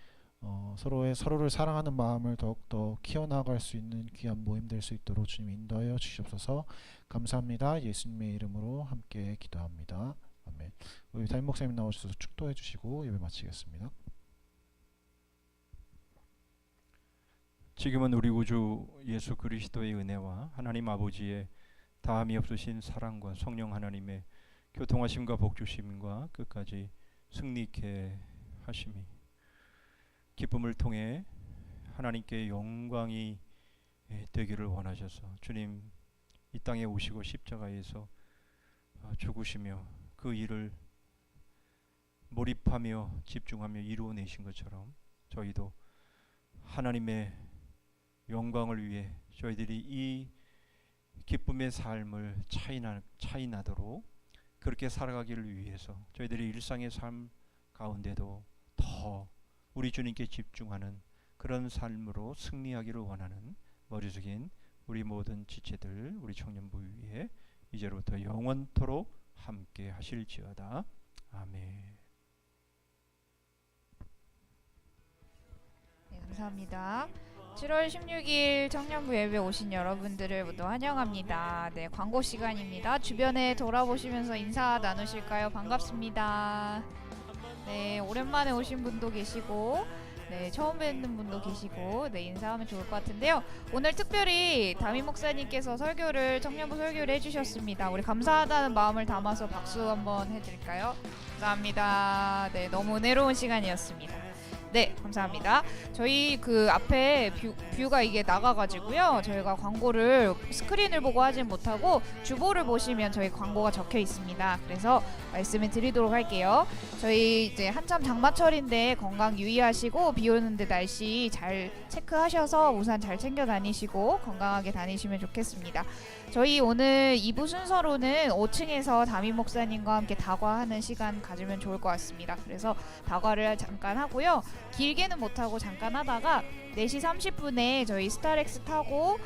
Speaker 1: 서로를 사랑하는 마음을 더욱더 키워나갈 수 있는 귀한 모임 될 수 있도록 주님 인도하여 주시옵소서. 감사합니다. 예수님의 이름으로 함께 기도합니다. 아멘. 우리 담임 목사님 나오셔서 축도해 주시고 예배 마치겠습니다.
Speaker 3: 지금은 우리 구주 예수 그리스도의 은혜와 하나님 아버지의 다함이 없으신 사랑과 성령 하나님의 교통하심과 복주심과 끝까지 승리 있게 하심이 기쁨을 통해 하나님께 영광이 되기를 원하셔서 주님 이 땅에 오시고 십자가에서 죽으시며 그 일을 몰입하며 집중하며 이루어내신 것처럼 저희도 하나님의 영광을 위해 저희들이 이 기쁨의 삶을 차이나도록 그렇게 살아가기를 위해서 저희들이 일상의 삶 가운데도 더 우리 주님께 집중하는 그런 삶으로 승리하기를 원하는 머리 숙인 우리 모든 지체들 우리 청년부 위에 이제로부터 영원토록 함께 하실지어다. 아멘.
Speaker 4: 네, 감사합니다. 7월 16일 청년부 예배 오신 여러분들을 모두 환영합니다. 네, 광고 시간입니다. 주변에 돌아보시면서 인사 나누실까요? 반갑습니다. 네, 오랜만에 오신 분도 계시고 네, 처음 뵙는 분도 계시고 네, 인사하면 좋을 것 같은데요. 오늘 특별히 담임 목사님께서 청년부 설교를 해주셨습니다. 우리 감사하다는 마음을 담아서 박수 한번 해드릴까요? 감사합니다. 네, 너무 은혜로운 시간이었습니다. 네, 감사합니다. 저희 그 앞에 뷰가 이게 나가가지고요. 저희가 광고를 스크린을 보고 하진 못하고 주보를 보시면 저희 광고가 적혀 있습니다. 그래서 말씀을 드리도록 할게요. 저희 이제 한참 장마철인데 건강 유의하시고 비 오는데 날씨 잘 체크하셔서 우산 잘 챙겨 다니시고 건강하게 다니시면 좋겠습니다. 저희 오늘 2부 순서로는 5층에서 담임 목사님과 함께 다과하는 시간 가지면 좋을 것 같습니다. 그래서 다과를 잠깐 하고요. 길게는 못하고 잠깐 하다가 4시 30분에 저희 스타렉스 타고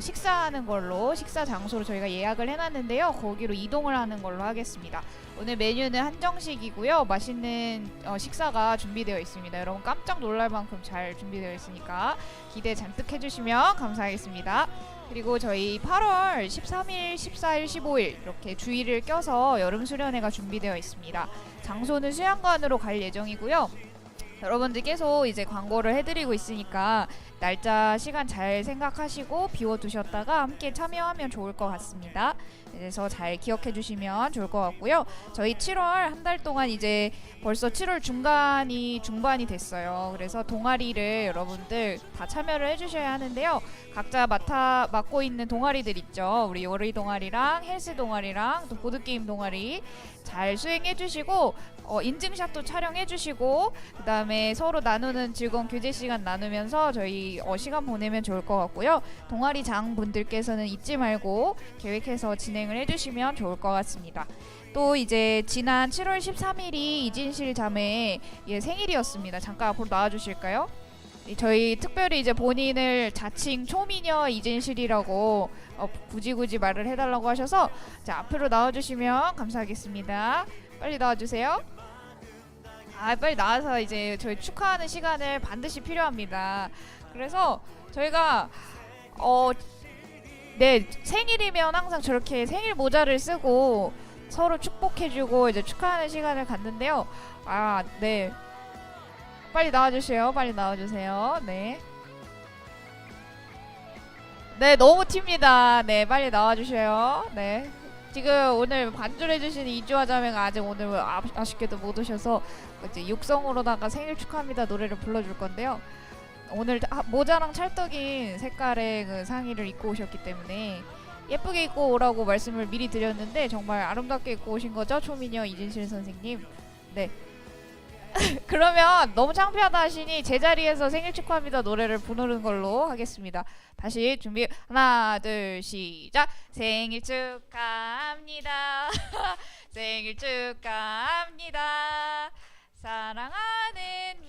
Speaker 4: 식사하는 걸로 식사 장소로 저희가 예약을 해놨는데요. 거기로 이동을 하는 걸로 하겠습니다. 오늘 메뉴는 한정식이고요. 맛있는 식사가 준비되어 있습니다. 여러분 깜짝 놀랄 만큼 잘 준비되어 있으니까 기대 잔뜩 해주시면 감사하겠습니다. 그리고 저희 8월 13일, 14일, 15일 이렇게 주일을 껴서 여름 수련회가 준비되어 있습니다. 장소는 수양관으로 갈 예정이고요. 여러분들 계속 이제 광고를 해드리고 있으니까 날짜 시간 잘 생각하시고 비워두셨다가 함께 참여하면 좋을 것 같습니다. 그래서 잘 기억해 주시면 좋을 것 같고요. 저희 7월 한 달 동안 이제 벌써 7월 중반이 됐어요. 그래서 동아리를 여러분들 다 참여를 해주셔야 하는데요. 각자 맡고 있는 동아리들 있죠. 우리 요리 동아리랑 헬스 동아리랑 또 보드게임 동아리 잘 수행해 주시고 인증샷도 촬영해 주시고 그 다음에 서로 나누는 즐거운 교제 시간 나누면서 저희 시간 보내면 좋을 것 같고요. 동아리장 분들께서는 잊지 말고 계획해서 진행을 해주시면 좋을 것 같습니다. 또 이제 지난 7월 13일이 이진실 자매의 생일이었습니다. 잠깐 앞으로 나와주실까요? 저희 특별히 이제 본인을 자칭 초미녀 이진실이라고 굳이 말을 해달라고 하셔서 자 앞으로 나와주시면 감사하겠습니다. 빨리 나와주세요. 빨리 나와서 이제 저희 축하하는 시간을 반드시 필요합니다. 그래서 저희가 네 생일이면 항상 저렇게 생일 모자를 쓰고 서로 축복해주고 이제 축하하는 시간을 갖는데요. 네. 빨리 나와주세요. 빨리 나와주세요. 네. 네, 너무 튑니다. 네, 빨리 나와주세요. 네. 지금 오늘 반주해주시는 이주아 자매가 아직 오늘 아쉽게도 못 오셔서 이제 육성으로다가 생일 축하합니다 노래를 불러줄 건데요. 오늘 모자랑 찰떡인 색깔의 그 상의를 입고 오셨기 때문에 예쁘게 입고 오라고 말씀을 미리 드렸는데 정말 아름답게 입고 오신 거죠? 초미녀 이진실 선생님. 네. 그러면 너무 창피하다 하시니 제자리에서 생일 축하합니다 노래를 부르는 걸로 하겠습니다. 다시 준비 하나 둘 시작. 생일 축하합니다. 생일 축하합니다. 사랑하는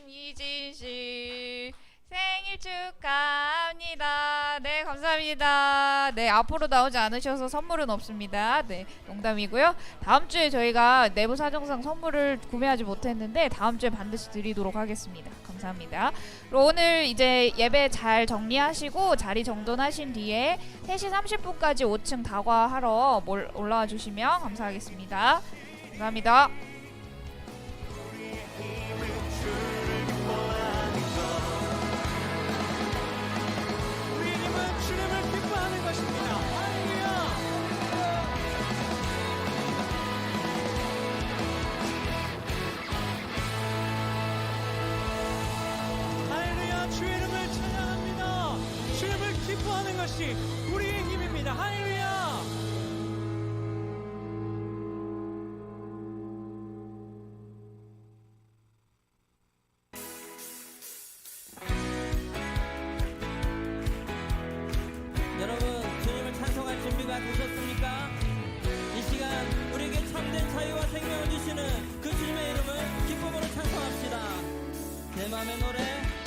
Speaker 4: 이진씨 생일 축하합니다. 네, 감사합니다. 네, 앞으로 나오지 않으셔서 선물은 없습니다. 네, 농담이고요. 다음 주에 저희가 내부 사정상 선물을 구매하지 못했는데 다음 주에 반드시 드리도록 하겠습니다. 감사합니다. 그리고 오늘 이제 예배 잘 정리하시고 자리 정돈하신 뒤에 3시 30분까지 5층 다과하러 올라와 주시면 감사하겠습니다. 감사합니다.
Speaker 5: 주님을 기뻐하는 것입니다. 할렐루야. 할렐루야. 주의 이름을 찬양합니다. 주님을 기뻐하는 것이 우리의 힘입니다. 할렐루야.
Speaker 6: 여러분, 주님을 찬송할 준비가 되셨습니까? 이 시간 우리에게 참된 자유와 생명을 주시는 그 주님의 이름을 기쁨으로 찬송합시다. 내 맘의 노래